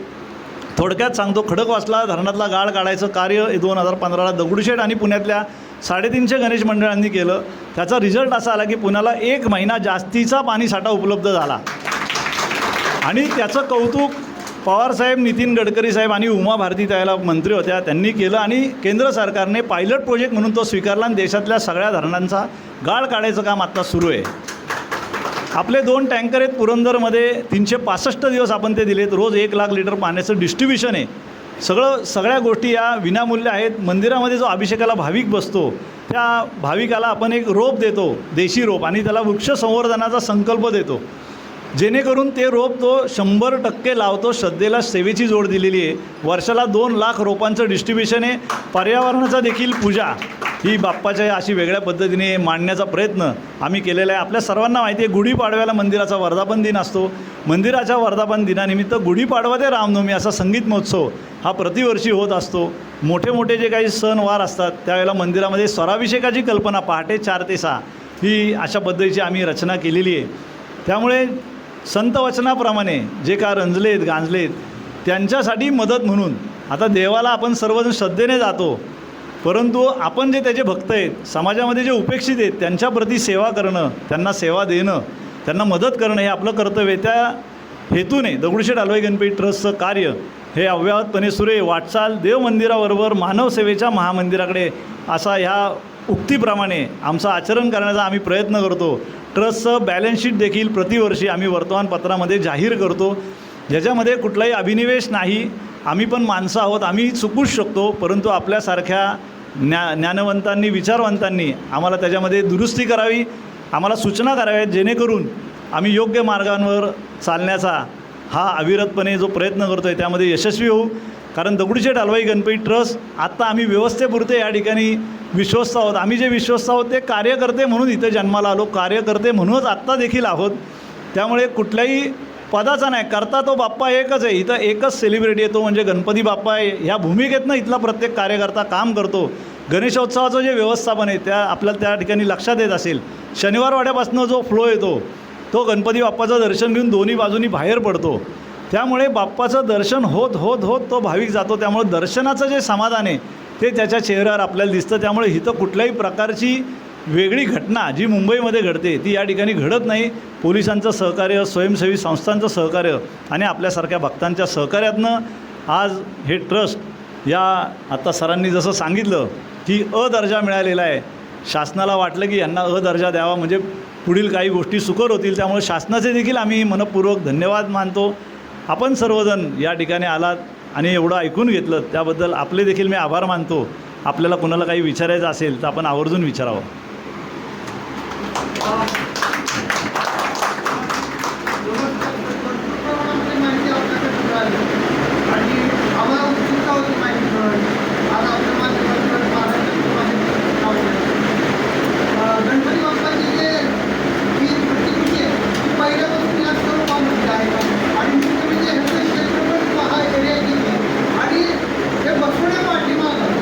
B: थोडक्यात सांगतो, खडकवासला धरणातला गाळ काढायचं कार्य 2015ला दगडूशेठ आणि पुण्यातल्या 350 गणेश मंडळांनी केलं. त्याचा रिझल्ट असा आला की पुण्याला 1 महिना जास्तीचा पाणीसाठा उपलब्ध झाला. आणि त्याचं कौतुक पवारसाहेब, नितीन गडकरी साहेब आणि उमा भारती त्याला मंत्री होत्या त्यांनी केलं. आणि केंद्र सरकारने पायलट प्रोजेक्ट म्हणून तो स्वीकारला आणि देशातल्या सगळ्या धरणांचा गाळ काढायचं काम आत्ता सुरू आहे. आपले 2 टँकर आहेत पुरंदरमध्ये, 365 दिवस आपण ते दिलेत. रोज 1 लाख लिटर पाण्याचं डिस्ट्रीब्युशन आहे. सगळ्या गोष्टी या विनामूल्य आहेत. मंदिरामध्ये जो अभिषेकाला भाविक बसतो त्या भाविकाला आपण एक रोप देतो, देशी रोप, आणि त्याला वृक्ष संवर्धनाचा संकल्प देतो. जेणेकरून ते रोप तो 100% लावतो. श्रद्धेला सेवेची जोड दिलेली आहे. वर्षाला 2 लाख रोपांचं डिस्ट्रीब्युशन आहे. पर्यावरणाचा देखील पूजा ही बाप्पाच्या अशी वेगळ्या पद्धतीने मांडण्याचा प्रयत्न आम्ही केलेला आहे. आपल्या सर्वांना माहिती आहे गुढीपाडव्याला मंदिराचा वर्धापन दिन असतो. मंदिराच्या वर्धापन दिनानिमित्त गुढीपाडवा ते रामनवमी असा संगीत महोत्सव हा प्रतिवर्षी होत असतो. मोठे मोठे जे काही सणवार असतात त्यावेळेला मंदिरामध्ये स्वराभिषेकाची कल्पना पहाटे 4 ते 6 ही अशा पद्धतीची आम्ही रचना केलेली आहे. त्यामुळे संत वचनाप्रमाणे जे का रंजलेत गांजलेत त्यांच्यासाठी मदत म्हणून आता देवाला आपण सर्वजण श्रद्धेने जातो, परंतु आपण जे त्याचे भक्त आहेत, समाजामध्ये जे उपेक्षित आहेत त्यांच्याप्रती सेवा करणं, त्यांना सेवा देणं, त्यांना मदत करणं हे आपलं कर्तव्य आहे. त्या हेतूने दगडूशेठ हलवाई गणपती ट्रस्टचं कार्य हे अव्याहतपणे सुरू आहे. वाटचाल देव मंदिराबरोबर मानवसेवेच्या महामंदिराकडे असा ह्या उक्तीप्रमाणे आमचं आचरण करण्याचा आम्ही प्रयत्न करतो. ट्रस्टचं बॅलन्स शीट देखील प्रतिवर्षी आम्ही वर्तमानपत्रामध्ये जाहीर करतो, ज्याच्यामध्ये कुठलाही अभिनिवेश नाही. आम्ही पण माणसं आहोत, आम्ही चुकूच शकतो, परंतु आपल्यासारख्या ज्ञानवंतांनी विचारवंतांनी आम्हाला त्याच्यामध्ये दुरुस्ती करावी, आम्हाला सूचना कराव्यात, जेणेकरून आम्ही योग्य मार्गांवर चालण्याचा हा अविरतपणे जो प्रयत्न करतो आहे त्यामध्ये यशस्वी होऊ. कारण दगडूशेठ हलवाई गणपती ट्रस्ट आत्ता आम्ही व्यवस्थेपुरते या ठिकाणी विश्वस्त आहोत. आम्ही जे विश्वस्त आहोत ते कार्यकर्ते म्हणून इथे जन्माला आलो, कार्यकर्ते म्हणूनच आत्ता देखील आहोत. त्यामुळे कुठल्याही पदाचा नाही, करता तो बाप्पा एकच आहे. इथं एकच सेलिब्रिटी येतो म्हणजे गणपती बाप्पा आहे. ह्या भूमिकेतनं इथला प्रत्येक कार्यकर्ता काम करतो. गणेशोत्सवाचं जे व्यवस्थापन आहे त्या आपल्याला त्या ठिकाणी लक्षात येत असेल. शनिवार वाड्यापासून जो फ्लो येतो तो गणपती बाप्पाचं दर्शन घेऊन दोन्ही बाजूनी बाहेर पडतो. त्यामुळे बाप्पाचं दर्शन होत होत होत तो भाविक जातो. त्यामुळे दर्शनाचं जे समाधान आहे ते त्याच्या चेहऱ्यावर आपल्याला दिसतं. त्यामुळे इथं कुठल्याही प्रकारची वेगळी घटना जी मुंबईमध्ये घडते ती या ठिकाणी घडत नाही. पोलिसांचं सहकार्य, स्वयंसेवी संस्थांचं सहकार्य आणि आपल्यासारख्या भक्तांच्या सहकार्यातनं आज हे ट्रस्ट या आता सरांनी जसं सांगितलं की दर्जा मिळालेला आहे. शासनाला वाटलं की यांना दर्जा द्यावा म्हणजे पुढील काही गोष्टी सुकर होतील. त्यामुळे शासनाचे देखील आम्ही मनपूर्वक धन्यवाद मानतो. आपण सर्वजण या ठिकाणी आलात आणि एवढं ऐकून घेतलं त्याबद्दल आपले देखील मी आभार मानतो. आपल्याला कोणाला काही विचारायचं असेल तर आपण आवर्जून विचारावं.
C: गणपती बाप्पाची जे ही प्रतिकृती आहे ती पहिल्यापासून या सर्व पाहून आहे आणि म्हणजे ह्याचं क्षेत्र पण हा एरिया किती आणि हे बसवण्या पाठीमागं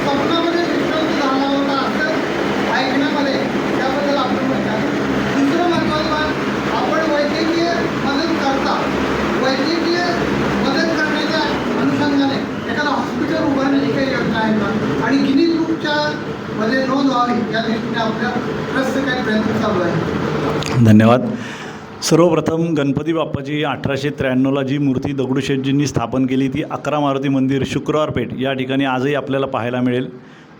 C: स्वप्नामध्ये विश्वास झाला होता असं ऐकण्यामध्ये त्याबद्दल आपण म्हणतात. दुसरं महत्त्वाचं आपण वैद्यकीय मदत करता. वैद्यकीय मदत करण्याच्या अनुषंगाने एखादा हॉस्पिटल उभारण्याची काही योजना आहे का आणि गिनीज बुकच्या मध्ये नोंद व्हावी या दृष्टीने आपल्या ट्रस्टचे काही प्रयत्न चालू आहे.
B: धन्यवाद. सर्वप्रथम गणपती बाप्पाची 1893ला जी मूर्ती दगडूशेठजींनी स्थापन केली ती 11 मारुती मंदिर शुक्रवार पेठ या ठिकाणी आजही आपल्याला पाहायला मिळेल.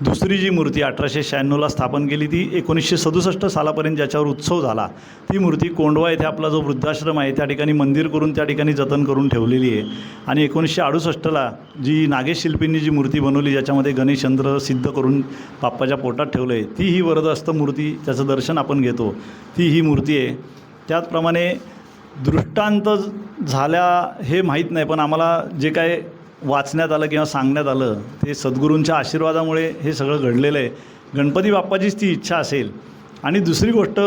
B: दुसरी जी मूर्ती 1896ला स्थापन केली ती 1967 सालापर्यंत ज्याच्यावर उत्सव झाला ती मूर्ती कोंडवा येथे आपला जो वृद्धाश्रम आहे त्या ठिकाणी मंदिर करून त्या ठिकाणी जतन करून ठेवलेली आहे. आणि 1968ला जी नागेश शिल्पींनी जी मूर्ती बनवली ज्याच्यामध्ये गणेशचंद्र सिद्ध करून बाप्पाच्या पोटात ठेवलं आहे ती ही वरदहस्त मूर्ती, त्याचं दर्शन आपण घेतो ती ही मूर्ती आहे. त्याचप्रमाणे दृष्टांत झाल्या हे माहीत नाही, पण आम्हाला जे काय वाचण्यात आलं किंवा सांगण्यात आलं ते सद्गुरूंच्या आशीर्वादामुळे हे सगळं घडलेलं आहे. गणपती बाप्पाचीच ती इच्छा असेल. आणि दुसरी गोष्ट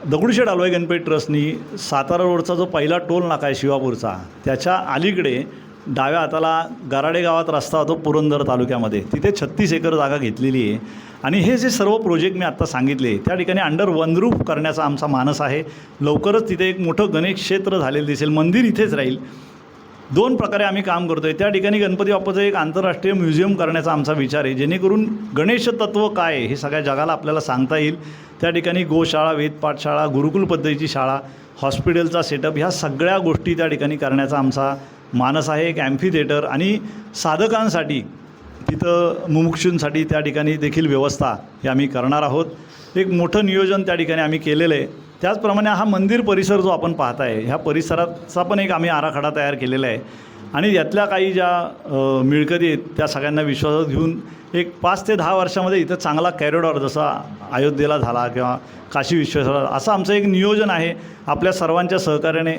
B: दगडूशेठ हलवाई गणपती ट्रस्टनी सातारा रोडचा जो पहिला टोल नाका आहे शिवापूरचा त्याच्या अलीकडे डाव्या हाताला गराडे गावात रस्ता होतो पुरंदर तालुक्यामध्ये, तिथे 36 एकर जागा घेतलेली आहे. आणि हे जे सर्व प्रोजेक्ट मी आत्ता सांगितले त्या ठिकाणी अंडर वन रूफ करण्याचा आमचा मानस आहे. लवकरच तिथे एक मोठं गणेश क्षेत्र झालेलं दिसेल, मंदिर इथेच राहील. 2 प्रकारे आम्ही काम करतो आहे. त्या ठिकाणी गणपती बाप्पाचं एक आंतरराष्ट्रीय म्युझियम करण्याचा आमचा विचार आहे, जेणेकरून गणेश तत्त्व काय आहे हे सगळ्या जगाला आपल्याला सांगता येईल. त्या ठिकाणी गोशाळा, वेदपाठशाळा, गुरुकुल पद्धतीची शाळा, हॉस्पिटलचा सेटअप ह्या सगळ्या गोष्टी त्या ठिकाणी करण्याचा आमचा मानस आहे. एक ॲम्फी थिएटर आणि साधकांसाठी तिथं मुमुक्षूंसाठी त्या ठिकाणी देखील व्यवस्था हे आम्ही करणार आहोत. एक मोठं नियोजन त्या ठिकाणी आम्ही केलेलं आहे. त्याचप्रमाणे हा मंदिर परिसर जो आपण पाहत आहे ह्या परिसराचा पण एक आम्ही आराखडा तयार केलेला आहे. आणि यातल्या काही ज्या मिळकती आहेत त्या सगळ्यांना विश्वासात घेऊन एक 5 ते 10 वर्षामध्ये इथं चांगला कॅरिडॉर जसा अयोध्येला झाला किंवा काशी विश्वेश्वरला, असं आमचं एक नियोजन आहे. आपल्या सर्वांच्या सहकार्याने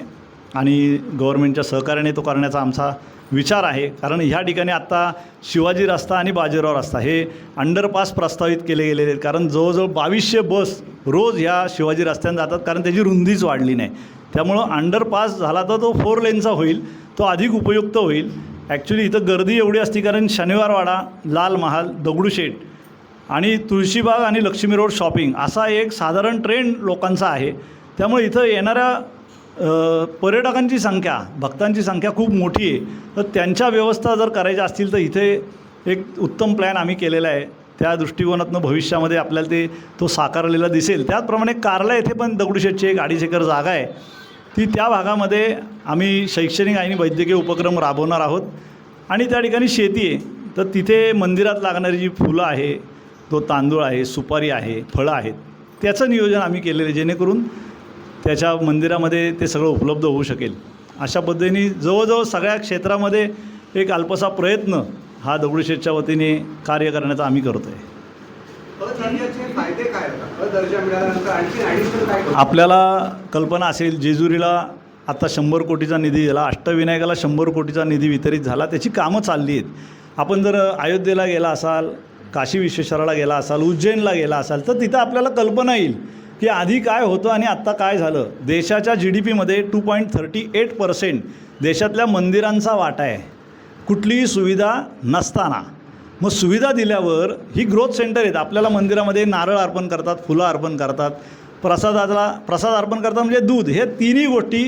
B: आणि गव्हर्नमेंटच्या सहकार्याने तो करण्याचा आमचा विचार आहे. कारण ह्या ठिकाणी आत्ता शिवाजी रस्ता आणि बाजीराव रस्ता हे अंडरपास प्रस्तावित केले गेलेले आहेत. कारण जवळजवळ 2200 बस रोज ह्या शिवाजी रस्त्याने जातात, कारण त्याची रुंदीच वाढली नाही. त्यामुळं अंडरपास झाला तर तो 4 लेनचा होईल, तो अधिक उपयुक्त होईल. ॲक्च्युली इथं गर्दी एवढी असते कारण शनिवारवाडा, लाल महाल, दगडूशेठ आणि तुळशीबाग आणि लक्ष्मी रोड शॉपिंग असा एक साधारण ट्रेंड लोकांचा आहे. त्यामुळे इथं येणाऱ्या पर्यटकांची संख्या, भक्तांची संख्या खूप मोठी आहे. तर त्यांच्या व्यवस्था जर करायच्या असतील तर इथे एक उत्तम प्लॅन आम्ही केलेला आहे. त्या दृष्टिकोनातून भविष्यामध्ये आपल्याला तो साकारलेला दिसेल. त्याचप्रमाणे कारला येथे पण दगडूशेठची एक 2.5 एकर जागा आहे. ती त्या भागामध्ये आम्ही शैक्षणिक आणि वैद्यकीय उपक्रम राबवणार आहोत आणि त्या ठिकाणी शेती आहे. तर तिथे मंदिरात लागणारी जी फुलं आहे, तो तांदूळ आहे, सुपारी आहे, फळं आहेत, त्याचं नियोजन आम्ही केलेलं आहे जेणेकरून त्याच्या मंदिरामध्ये ते सगळं उपलब्ध होऊ शकेल. अशा पद्धतीने जवळजवळ सगळ्या क्षेत्रामध्ये एक अल्पसा प्रयत्न हा दगडूशेठच्या वतीने कार्य करण्याचा आम्ही करतो आहे.
C: फायदे काय होतात? दर्जा मिळाल्यानंतर आणखी ॲडिशनल काय?
B: आपल्याला कल्पना असेल, जेजुरीला आता 100 कोटीचा निधी दिला, अष्टविनायकाला 100 कोटीचा निधी वितरित झाला, त्याची कामं चालली आहेत. आपण जर अयोध्येला गेला असाल, काशी विश्वेश्वराला गेला असाल, उज्जैनला गेला असाल तर तिथं आपल्याला कल्पना येईल की आधी काय होतं आणि आत्ता काय झालं. देशाच्या GDPमध्ये 2.38% देशातल्या मंदिरांचा वाटा आहे, कुठलीही सुविधा नसताना. मग सुविधा दिल्यावर ही ग्रोथ सेंटर आहेत. आपल्याला मंदिरामध्ये नारळ अर्पण करतात, फुलं अर्पण करतात, प्रसाद अर्पण करतात, म्हणजे दूध. हे तिन्ही गोष्टी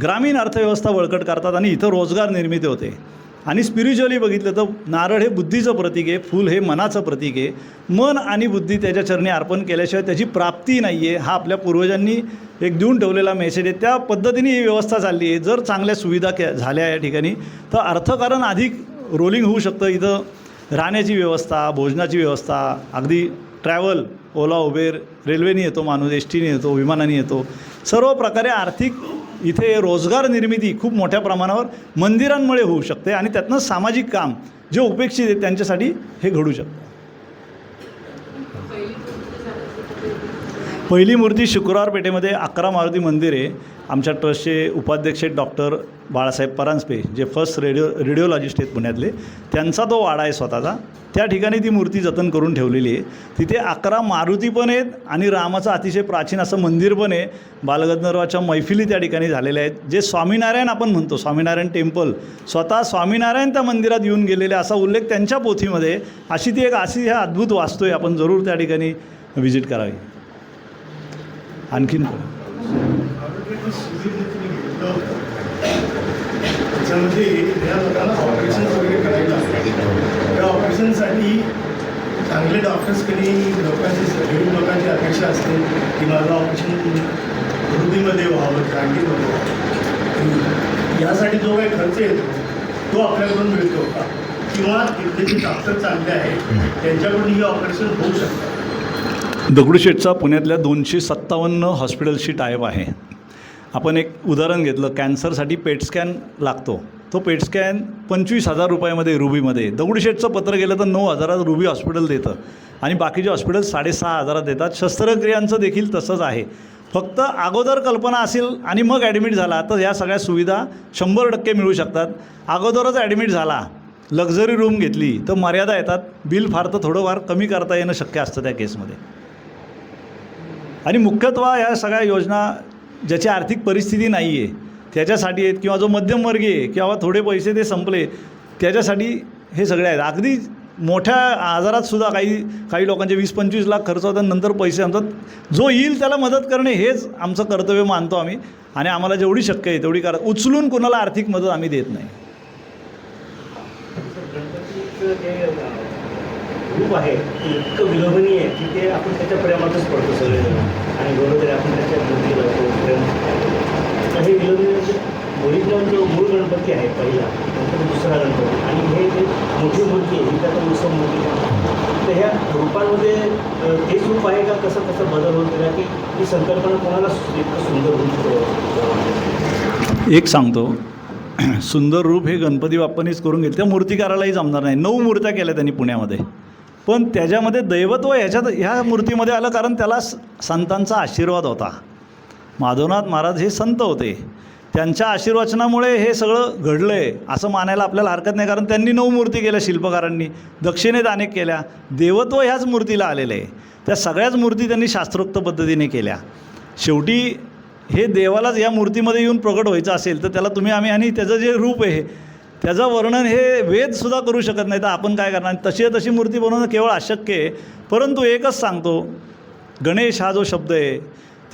B: ग्रामीण अर्थव्यवस्था बळकट करतात आणि इथं रोजगार निर्मिती होते. आणि स्पिरिच्युअली बघितलं तर नारळ हे बुद्धीचं प्रतीक आहे, फूल हे मनाचं प्रतीक आहे. मन आणि बुद्धी त्याच्या चरणी अर्पण केल्याशिवाय त्याची प्राप्ती नाही आहे, हा आपल्या पूर्वजांनी एक देऊन ठेवलेला मेसेज आहे. त्या पद्धतीने ही व्यवस्था चालली आहे. जर चांगल्या सुविधा झाल्या या ठिकाणी तर अर्थकारण अधिक रोलिंग होऊ शकतं. इथं राहण्याची व्यवस्था, भोजनाची व्यवस्था, अगदी ट्रॅव्हल, ओला उबेर, रेल्वेने येतो माणूस, STने येतो, विमानाने येतो, सर्व प्रकारे आर्थिक इथे रोजगार निर्मिती खूप मोठ्या प्रमाणावर मंदिरांमुळे होऊ शकते आणि त्यातनं सामाजिक काम जे उपेक्षित आहेत त्यांच्यासाठी हे घडू शकतं. पहिली मूर्ती शुक्रवार पेठेमध्ये 11 मारुती मंदिर आहे. आमच्या ट्रस्टचे उपाध्यक्ष डॉक्टर बाळासाहेब परांजपे, जे फर्स्ट रेडिओलॉजिस्ट आहेत पुण्यातले, त्यांचा तो वाडा आहे स्वतःचा. त्या ठिकाणी ती मूर्ती जतन करून ठेवलेली आहे. तिथे 11 मारुती पण आहेत आणि रामाचं अतिशय प्राचीन असं मंदिर पण आहे. बालगंधर्वाच्या मैफिली त्या ठिकाणी झालेल्या आहेत. जे स्वामीनारायण आपण म्हणतो, स्वामीनारायण टेम्पल, स्वतः स्वामीनारायण त्या मंदिरात येऊन गेलेले असा उल्लेख त्यांच्या पोथीमध्ये. अशी ती एक ह्या अद्भुत वास्तू आहे. आपण जरूर त्या ठिकाणी व्हिजिट करावी. आणखीन
D: त्याच्यामध्ये या लोकांना ऑपरेशन्स वगैरे करायला लागतात. त्या ऑपरेशनसाठी चांगले डॉक्टर्सकडे लोकांची अपेक्षा असते की माझं ऑपरेशन रुबीमध्ये व्हावं, जांगीमध्ये व्हावं. यासाठी जो काही खर्च येतो तो आपल्याकडून मिळतो का, किंवा तिथले जे डॉक्टर चांगले आहेत त्यांच्याकडून ही ऑपरेशन होऊ शकतं.
B: दगडूशेठचा पुण्यातल्या 257 हॉस्पिटलशी टायप आहे. आपण एक उदाहरण घेतलं, कॅन्सरसाठी पेट स्कॅन लागतो. तो पेट स्कॅन 25,000 रुपयामध्ये रुबीमध्ये. दगडूशेठचं पत्र गेलं तर 9,000 रुबी हॉस्पिटल देतं आणि बाकीचे हॉस्पिटल 6,500 देतात. शस्त्रक्रियांचं देखील तसंच आहे. फक्त अगोदर कल्पना असेल आणि मग ॲडमिट झाला तर या सगळ्या सुविधा 100% मिळू शकतात. अगोदरच ॲडमिट झाला, लक्झरी रूम घेतली तर मर्यादा येतात. बिल फार तर थोडंफार कमी करता येणं शक्य असतं त्या केसमध्ये. आणि मुख्यत्वे या सगळ्या योजना ज्याची आर्थिक परिस्थिती नाही आहे त्याच्यासाठी आहेत, किंवा जो मध्यमवर्गीय आहे किंवा थोडे पैसे ते संपले त्याच्यासाठी हे सगळे आहेत. अगदी मोठ्या आजारातसुद्धा काही लोकांचे 20-25 लाख खर्च होतात, नंतर पैसे आणतात. जो येईल त्याला मदत करणे हेच आमचं कर्तव्य मानतो आम्ही आणि आम्हाला जेवढी शक्य आहे तेवढी उचलून कोणाला आर्थिक मदत आम्ही देत नाही.
E: रूप आहे इतकं विलोभनीय आहे की ते आपण त्याच्या प्रेमातच पडतो सगळे आणि बरोबर आपण त्याच्या मूर्ती लावतो, प्रेम. हे विलोभनीय ओरिजिनल जो मूळ गणपती आहे पहिला, नंतर दुसरा गणपती आणि हे जे मोठी मूर्ती आहे ही त्याचा उत्सव मूर्ती आहे. तर ह्या रूपांमध्ये तेच रूप आहे का, कसं कसं बदल होत गेला की ही संकल्पना कोणाला इतकं सुंदर होऊ शकतो.
B: एक सांगतो, सुंदर रूप हे गणपती बाप्पांनीच करून घेतलं. त्या मूर्तिकारालाही जमणार नाही. 9 मूर्त्या केल्या त्यांनी पुण्यामध्ये, पण त्याच्यामध्ये दैवत्व ह्या मूर्तीमध्ये आलं कारण त्याला संतांचा आशीर्वाद होता. माधवनाथ महाराज हे संत होते, त्यांच्या आशीर्वचनामुळे हे सगळं घडलं आहे असं मानायला आपल्याला हरकत नाही. कारण त्यांनी 9 मूर्ती केल्या शिल्पकारांनी, दक्षिणेत अनेक केल्या. देवत्व ह्याच मूर्तीला आलेलं आहे. त्या सगळ्याच मूर्ती त्यांनी शास्त्रोक्त पद्धतीने केल्या. शेवटी हे देवालाच या मूर्तीमध्ये येऊन प्रगट व्हायचं असेल तर त्याला तुम्ही आम्ही आणि त्याचं जे रूप आहे त्याचं वर्णन हे वेदसुद्धा करू शकत नाही, तर आपण काय करणार. तशी मूर्ती बनवणं केवळ अशक्य आहे. परंतु एकच सांगतो, गणेश हा जो शब्द आहे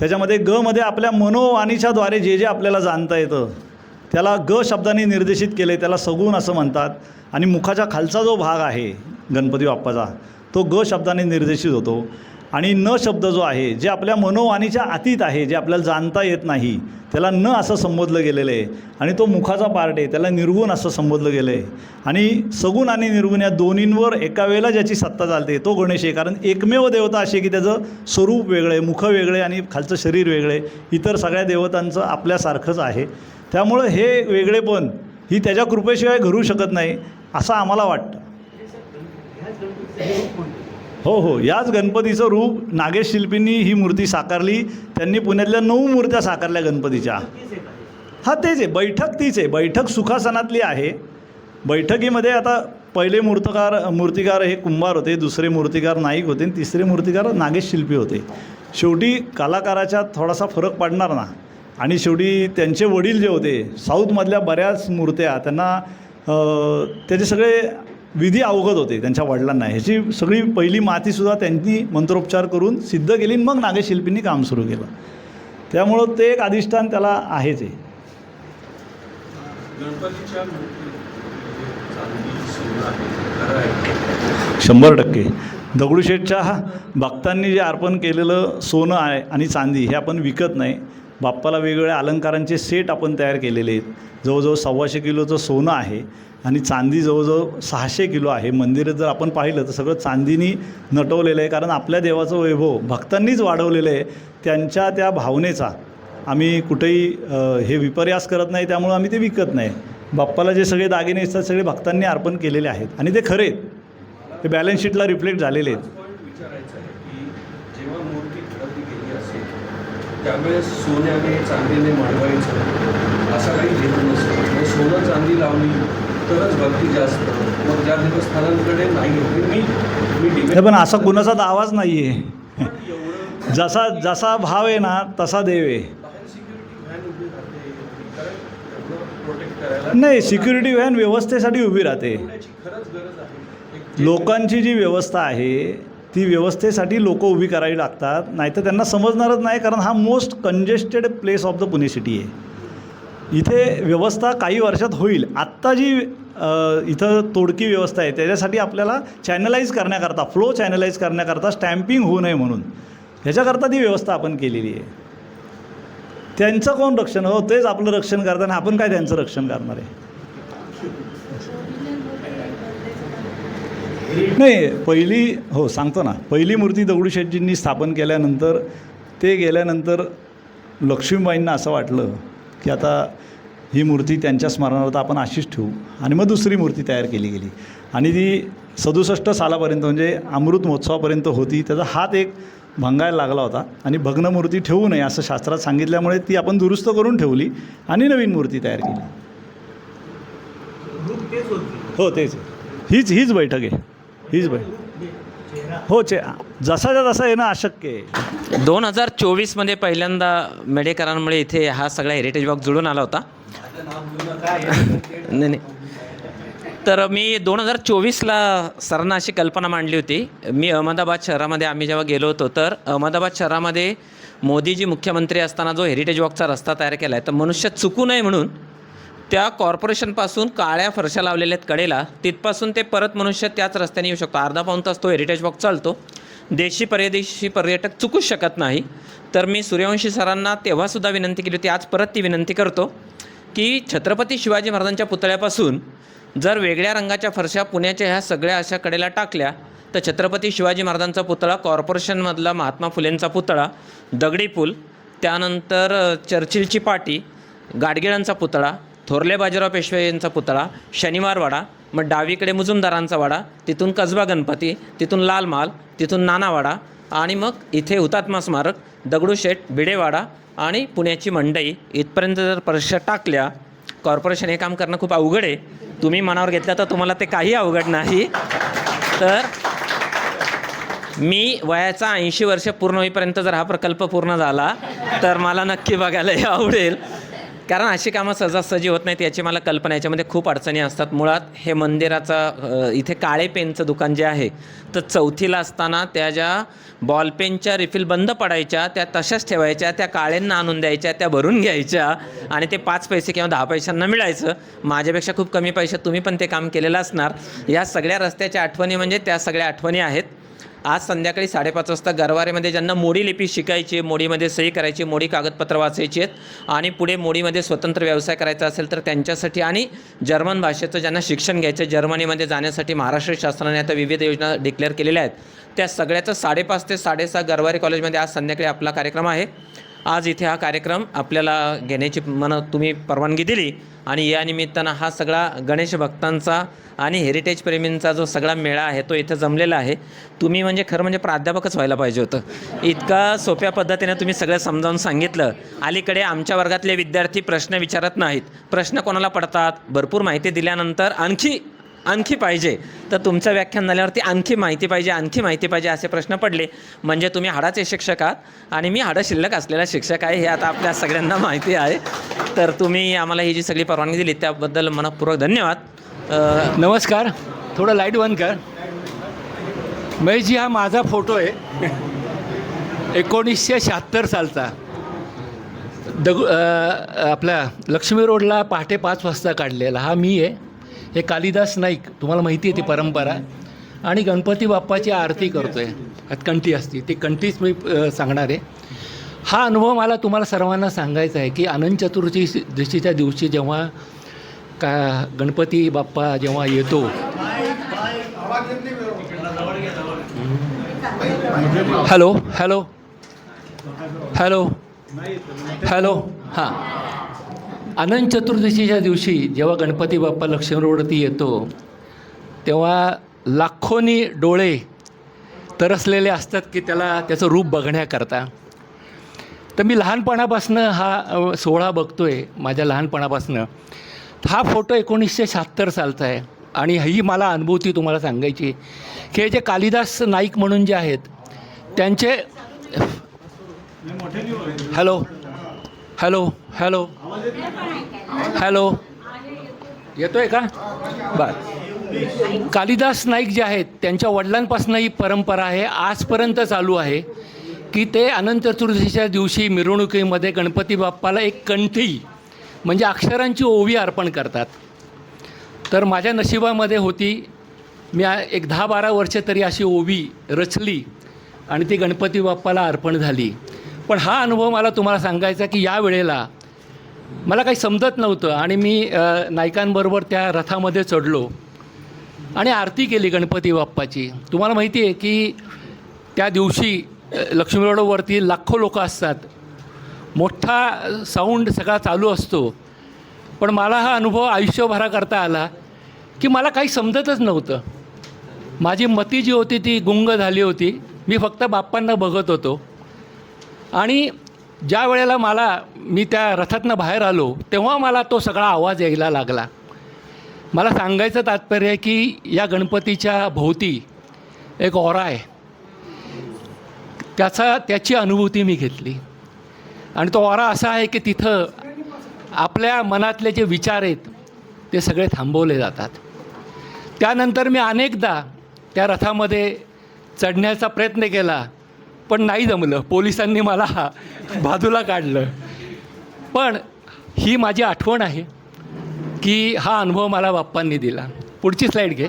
B: त्याच्यामध्ये ग मध्ये आपल्या मनोवाणीच्याद्वारे जे आपल्याला जाणता येतं त्याला ग शब्दाने निर्देशित केलं आहे, त्याला सगुण असं म्हणतात. आणि मुखाच्या खालचा जो भाग आहे गणपती बाप्पाचा तो ग शब्दाने निर्देशित होतो. आणि न शब्द जो आहे जे आपल्या मनोवाणीच्या अतीत आहे, जे आपल्याला जाणता येत नाही, त्याला न असं संबोधलं गेलेलं आहे. आणि तो मुखाचा पार्ट आहे त्याला निर्गुण असं संबोधलं गेलं आहे. आणि सगुण आणि निर्गुण या दोन्हींवर एका वेळेला ज्याची सत्ता चालते तो गणेश आहे. कारण एकमेव देवता अशी आहे की त्याचं स्वरूप वेगळं आहे, मुख वेगळे आणि खालचं शरीर वेगळं आहे. इतर सगळ्या देवतांचं आपल्यासारखंच आहे. त्यामुळं हे वेगळेपण ही त्याच्या कृपेशिवाय घडू शकत नाही असं आम्हाला वाटतं. हो, याच गणपतीचं रूप नागेश शिल्पींनी ही मूर्ती साकारली. त्यांनी पुण्यातल्या 9 मूर्त्या साकारल्या गणपतीच्या. हां तेच आहे, बैठक तीच आहे. बैठक सुखासनातली आहे. बैठकीमध्ये आता पहिले मूर्तिकार हे कुंभार होते, दुसरे मूर्तिकार नाईक होते आणि तिसरे मूर्तिकार नागेश शिल्पी होते. शेवटी कलाकाराच्या थोडासा फरक पडणार ना. आणि शेवटी त्यांचे वडील जे होते साऊथमधल्या बऱ्याच मूर्त्या त्यांना त्याचे सगळे विधी अवगत होते त्यांच्या वडिलांना. ह्याची सगळी पहिली मातीसुद्धा त्यांनी मंत्रोपचार करून सिद्ध केली. मग नागेश शिल्पींनी काम सुरू केलं. त्यामुळं ते एक अधिष्ठान त्याला आहेच आहे.
F: गणपतीच्या
B: 100% दगडूशेठच्या भक्तांनी जे अर्पण केलेलं सोनं आहे आणि चांदी हे आपण विकत नाही. बाप्पाला वेगवेगळ्या अलंकारांचे सेट आपण तयार केलेले आहेत. जवळजवळ 125 किलोचं सोनं आहे आणि चांदी जवळजवळ 600 किलो आहे. मंदिरात जर आपण पाहिलं तर सगळं चांदीनी नटवलेलं आहे. कारण आपल्या देवाचं वैभव भक्तांनीच वाढवलेलं आहे. त्यांच्या त्या भावनेचा आम्ही कुठेही हे विपर्यास करत नाही. त्यामुळं आम्ही ते विकत नाही. बाप्पाला जे सगळे दागिने असतात सगळे भक्तांनी अर्पण केलेले आहेत आणि ते खरे आहेत. ते बॅलन्स शीटला रिफ्लेक्ट झालेले आहेत.
F: विचारायचं आहे की जेव्हा मूर्ती खरेदी केली असेल त्यावेळेस सोन्याने चांदीने मांडवायचं असं काही घेणं नसतं. सोनं चांदी लावली तरच भक्ती जास्त. मग ज्या देवस्थानांकडे नाही मी
B: पण असा कुणाचा दावाच नाही आहे. जसा भाव आहे ना तसा देव आहे. नाही, सिक्युरिटी व्हॅन व्यवस्थेसाठी उभी राहते. लोकांची जी व्यवस्था आहे ती व्यवस्थेसाठी लोक उभी करावी लागतात, नाहीतर त्यांना समजणारच नाही. कारण हा most congested place of the Pune city आहे. इथे व्यवस्था काही वर्षात होईल. आत्ता जी इथं तोडकी व्यवस्था आहे त्याच्यासाठी आपल्याला चॅनलाइज करण्याकरता, फ्लो चॅनलाइज करण्याकरता स्टॅम्पिंग होऊ नये म्हणून ह्याच्याकरता ती व्यवस्था आपण केलेली आहे. त्यांचं कोण रक्षण हो, तेच आपलं रक्षण करताना आपण काय त्यांचं रक्षण करणार आहे. नाही, पहिली सांगतो ना, पहिली मूर्ती दगडूशेठजींनी स्थापन केल्यानंतर ते गेल्यानंतर लक्ष्मीबाईंना असं वाटलं की आता ही मूर्ती त्यांच्या स्मरणार्थ आपण अशीच ठेवू. आणि मग दुसरी मूर्ती तयार केली गेली आणि ती 67 सालापर्यंत म्हणजे अमृत महोत्सवापर्यंत होती. त्याचा हात एक भंगायला लागला होता आणि भग्न मूर्ती ठेवू नये असं शास्त्रात सांगितल्यामुळे ती आपण दुरुस्त करून ठेवली आणि नवीन मूर्ती तयार केली. हो तेच, हीच बैठक आहे. हीच बैठक हो. जसाच्या तसा येणं अशक्य आहे.
A: 2024मध्ये पहिल्यांदा मेडेकरांमुळे इथे हा सगळा हेरिटेज वॉक जुळून आला होता. नाही, तर मी 2024ला सरांना अशी कल्पना मांडली होती. मी अहमदाबाद शहरामध्ये आम्ही जेव्हा गेलो होतो तर अहमदाबाद शहरामध्ये मोदीजी मुख्यमंत्री असताना जो हेरिटेज वॉकचा रस्ता तयार केला आहे तर मनुष्य चुकू नये म्हणून त्या कॉर्पोरेशनपासून काळ्या फरशा लावलेल्या आहेत कडेला, तिथपासून ते परत मनुष्य त्याच रस्त्याने येऊ शकतो. अर्धा पाऊण तास तो हेरिटेज वॉक चालतो. देशी परदेशी पर्यटक चुकूच शकत नाही. तर मी सूर्यवंशी सरांना तेव्हासुद्धा विनंती केली होती, आज परत ती विनंती करतो की छत्रपती शिवाजी महाराजांच्या पुतळ्यापासून जर वेगळ्या रंगाच्या फरशा पुण्याच्या ह्या सगळ्या अशा कडेला टाकल्या तर छत्रपती शिवाजी महाराजांचा पुतळा, कॉर्पोरेशनमधला महात्मा फुलेंचा पुतळा, दगडी पूल, त्यानंतर चर्चिलची पाटी, गाडगिळांचा पुतळा, थोरले बाजीराव पेशवे यांचा पुतळा, शनिवार वाडा, मग डावीकडे मुजुमदारांचा वाडा, तिथून कसबा गणपती, तिथून लाल महाल, तिथून नानावाडा आणि मग इथे हुतात्मा स्मारक, दगडूशेठ, भिडेवाडा आणि पुण्याची मंडई. इथपर्यंत जर परीक्षा टाकल्या, कॉर्पोरेशन हे काम करणं खूप अवघड आहे. तुम्ही मनावर घेतलं तर तुम्हाला ते काही अवघड नाही. तर मी वयाचा 80 वर्ष पूर्ण होईपर्यंत जर हा प्रकल्प पूर्ण झाला तर मला नक्की बघायला आवडेल. कारण अशी कामं सहजासहजी होत नाहीत, याची मला कल्पना. याच्यामध्ये खूप अडचणी असतात. मुळात हे मंदिराचा इथे काळे पेनचं दुकान जे आहे, तर चौथीला असताना त्या ज्या बॉलपेनच्या रिफिल बंद पडायच्या त्या तशाच ठेवायच्या, त्या काळ्यांना आणून द्यायच्या, त्या भरून घ्यायच्या आणि ते 5 पैसे किंवा 10 पैशांना मिळायचं. माझ्यापेक्षा खूप कमी पैशात तुम्ही पण ते काम केलेलं असणार. या सगळ्या रस्त्याच्या आठवणी म्हणजे त्या सगळ्या आठवणी आहेत. आज संध्याकाळी 5:30 वाजता गरवारेमध्ये ज्यांना मोडी लिपी शिकायची, मोडीमध्ये सही करायची, मोडी कागदपत्र वाचायची आहेत आणि पुढे मोडीमध्ये स्वतंत्र व्यवसाय करायचा असेल तर त्यांच्यासाठी, आणि जर्मन भाषेचं ज्यांना शिक्षण घ्यायचं, जर्मनीमध्ये जाण्यासाठी महाराष्ट्र शासनाने आता विविध योजना डिक्लेअर केलेल्या आहेत, त्या सगळ्याचं 5:30 ते 6:30 गरवारे कॉलेजमध्ये आज संध्याकाळी आपला कार्यक्रम आहे. आज इथे हा कार्यक्रम आपल्याला घेण्याची तुम्ही परवानगी दिली आणि या निमित्तानं हा सगळा गणेश भक्तांचा आणि हेरिटेज प्रेमींचा जो सगळा मेळा आहे तो इथं जमलेला आहे. तुम्ही म्हणजे खरं म्हणजे प्राध्यापकच व्हायला पाहिजे होतं. इतका सोप्या पद्धतीने तुम्ही सगळं समजावून सांगितलं. अलीकडे आमच्या वर्गातले विद्यार्थी प्रश्न विचारत नाहीत. प्रश्न कोणाला पडतात? भरपूर माहिती दिल्यानंतर आणखी पाहिजे, तर तुमचं व्याख्यान झाल्यावरती आणखी माहिती पाहिजे असे प्रश्न पडले. म्हणजे तुम्ही हाडाचे शिक्षक आहात आणि मी हाडं शिल्लक असलेला शिक्षक आहे, हे आता आपल्या सगळ्यांना माहिती आहे. तर तुम्ही आम्हाला ही जी सगळी परवानगी दिली त्याबद्दल मनपूर्वक धन्यवाद.
G: नमस्कार. थोडं लाईट बंद कर. महेशजी, हा माझा फोटो आहे 1976 सालचा. आपल्या लक्ष्मी रोडला पहाटे 5 वाजता काढलेला हा मी आहे. हे कालिदास नाईक, तुम्हाला माहिती आहे ती परंपरा, आणि गणपती बाप्पाची आरती करतो आहे. यात कंठी असते, ती कंठीच मी सांगणार आहे. हा अनुभव मला तुम्हाला सर्वांना सांगायचा आहे की अनंत चतुर्दशीच्या दिवशी जेव्हा गणपती बाप्पा जेव्हा येतो, हॅलो हॅलो हॅलो हॅलो हां, अनंत चतुर्दशीच्या दिवशी जेव्हा गणपती बाप्पा लक्ष्मी रोडवरती येतो तेव्हा लाखोनी डोळे तरसलेले असतात की त्याचं रूप बघण्याकरता. तर मी लहानपणापासून हा सोहळा बघतो आहे, माझ्या लहानपणापासून. हा फोटो 1976 सालचा आहे आणि ही मला अनुभूती तुम्हाला सांगायची की हे जे कालिदास नाईक म्हणून जे आहेत त्यांचे हॅलो हॅलो हॅलो हॅलो येतो आहे का? बरं. कालिदास नाईक जे आहेत त्यांच्या वडिलांपासून ही परंपरा आहे, आजपर्यंत चालू आहे की ते अनंत चतुर्दशीच्या दिवशी मिरवणुकीमध्ये गणपती बाप्पाला एक कंठी म्हणजे अक्षरांची ओवी अर्पण करतात. तर माझ्या नशिबामध्ये होती, मी एक 10-12 वर्ष तरी अशी ओवी रचली आणि ती गणपती बाप्पाला अर्पण झाली. पण हा अनुभव मला तुम्हाला सांगायचा की या वेळेला मला काही समजत नव्हतं आणि मी नायकांबरोबर त्या रथामध्ये चढलो आणि आरती केली गणपती बाप्पाची. तुम्हाला माहिती आहे की त्या दिवशी लक्ष्मी रोडवरती लाखो लोक असतात, मोठा साऊंड सगळा चालू असतो. पण मला हा अनुभव आयुष्यभराकरता आला की मला काही समजतच नव्हतं. माझी मती जी होती ती गुंग झाली होती. मी फक्त बाप्पांना बघत होतो. आणि ज्या वेळेला मी त्या रथातनं बाहेर आलो तेव्हा मला तो सगळा आवाज यायला लागला. मला सांगायचं तात्पर्य आहे की या गणपतीच्या भोवती एक ऑरा आहे, त्याची अनुभूती मी घेतली. आणि तो ऑरा असा आहे की तिथं आपल्या मनातले जे विचार आहेत ते सगळे थांबवले जातात. त्यानंतर मी अनेकदा त्या रथामध्ये चढण्याचा प्रयत्न केला पण नाही जमलं, पोलिसांनी मला बाजूला काढलं. पण ही माझी आठवण आहे की हा अनुभव मला बाप्पांनी दिला. पुढची स्लाईड घे.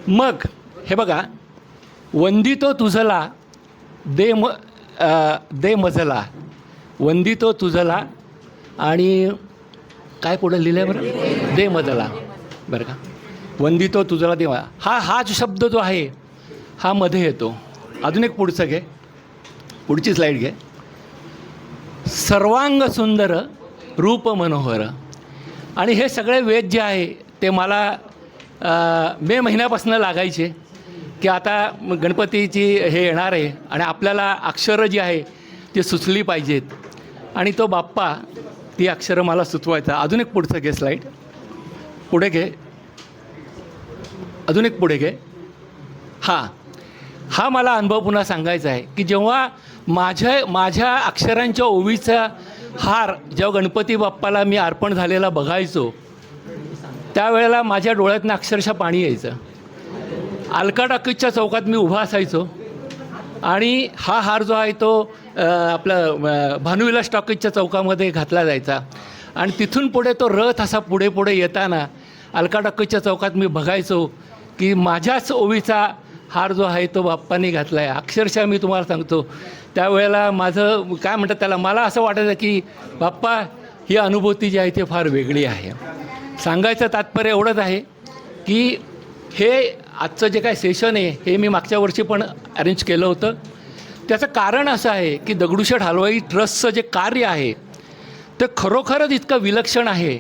G: मग हे बघा, वंदितो तुझला दे मजला, वंदितो तुझला आणि काय पुढं लिहिलं आहे बरं, दे मजला, बरं का, वंदितो तुझला दे. हा जो शब्द जो आहे हा मध्ये येतो. अजून एक पुढचं घे, पुढची स्लाईड घे. सर्वांग सुंदर रूप मनोहर, आणि हे सगळे वेध जे आहे ते मला मे महिन्यापासून लागायचे की आता गणपतीची हे येणार आहे आणि आपल्याला अक्षरं जी आहे ती सुचली पाहिजेत आणि तो बाप्पा ती अक्षरं मला सुचवायचा. अजून एक पुढचं घे स्लाईड, पुढे घे, अजून एक पुढे घे. हा मला अनुभव पुन्हा सांगायचा आहे की जेव्हा माझ्या अक्षरांच्या ओवीचा हार जेव्हा गणपती बाप्पाला मी अर्पण झालेला बघायचो त्यावेळेला माझ्या डोळ्यातनं अक्षरशः पाणी यायचं. अलका टॉकीजच्या चौकात मी उभा असायचो आणि हा हार जो आहे तो आपलं भानुविलास टॉकीजच्या चौकामध्ये घातला जायचा आणि तिथून पुढे तो रथ असा पुढे पुढे येताना अलका टॉकीजच्या चौकात मी बघायचो की माझ्याच ओवीचा हार जो आहे तो बाप्पांनी घातला आहे. अक्षरशः मी तुम्हाला सांगतो त्यावेळेला माझं काय म्हणतात त्याला, मला असं वाटायचं की बाप्पा ही अनुभूती जी आहे ती फार वेगळी आहे. सांगायचं तात्पर्य एवढंच आहे की हे आजचं जे काय सेशन आहे हे मी मागच्या वर्षी पण अरेंज केलं होतं. त्याचं कारण असं आहे की दगडूशेठ हलवाई ट्रस्टचं जे कार्य आहे ते खरोखरच इतकं विलक्षण आहे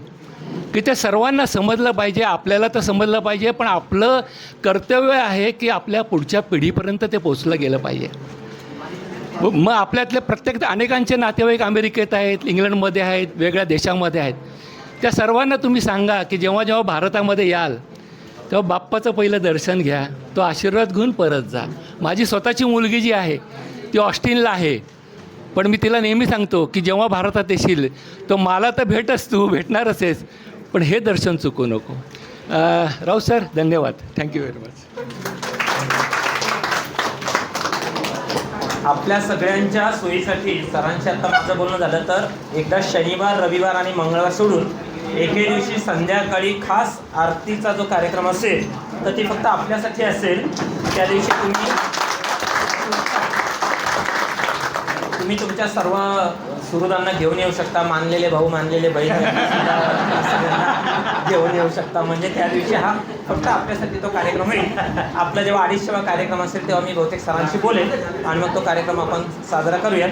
G: की ते सर्वांना समजलं पाहिजे. आपल्याला तर समजलं पाहिजे, पण आपलं कर्तव्य आहे की आपल्या पुढच्या पिढीपर्यंत ते पोचलं गेलं पाहिजे. मग आपल्यातले प्रत्येक अनेकांचे नातेवाईक अमेरिकेत आहेत, इंग्लंडमध्ये आहेत, वेगळ्या देशामध्ये आहेत. त्या सर्वांना तुम्ही सांगा की जेव्हा जेव्हा भारतामध्ये याल तेव्हा बाप्पाचं पहिलं दर्शन घ्या, तो आशीर्वाद घेऊन परत जा. माझी स्वतःची मुलगी जी आहे ती ऑस्टिनला आहे, पण मी तिला नेहमी सांगतो की जेव्हा भारतात येशील तर मला तर तू भेटणारच आहेस, पण हे दर्शन चुकू नको. राव सर, धन्यवाद. Thank you very much.
A: आपल्या सगळ्यांच्या सोयीसाठी सरांशी आता माझं बोलणं झालं तर एकदा शनिवार, रविवार आणि मंगळवार सोडून एके दिवशी संध्याकाळी खास आरतीचा जो कार्यक्रम असेल तर ती फक्त आपल्यासाठी असेल. त्या दिवशी तुम्ही तुमच्या सर्व सुहृदांना घेऊन येऊ शकता, मानलेले भाऊ, मानलेले बहीण सगळ्यांना घेऊन येऊ शकता. म्हणजे त्या दिवशी हा फक्त आपल्यासाठी तो कार्यक्रम होईल. आपला जेव्हा 250वा कार्यक्रम असेल तेव्हा मी बहुतेक सरांशी बोलेन आणि मग तो कार्यक्रम आपण साजरा करूयात.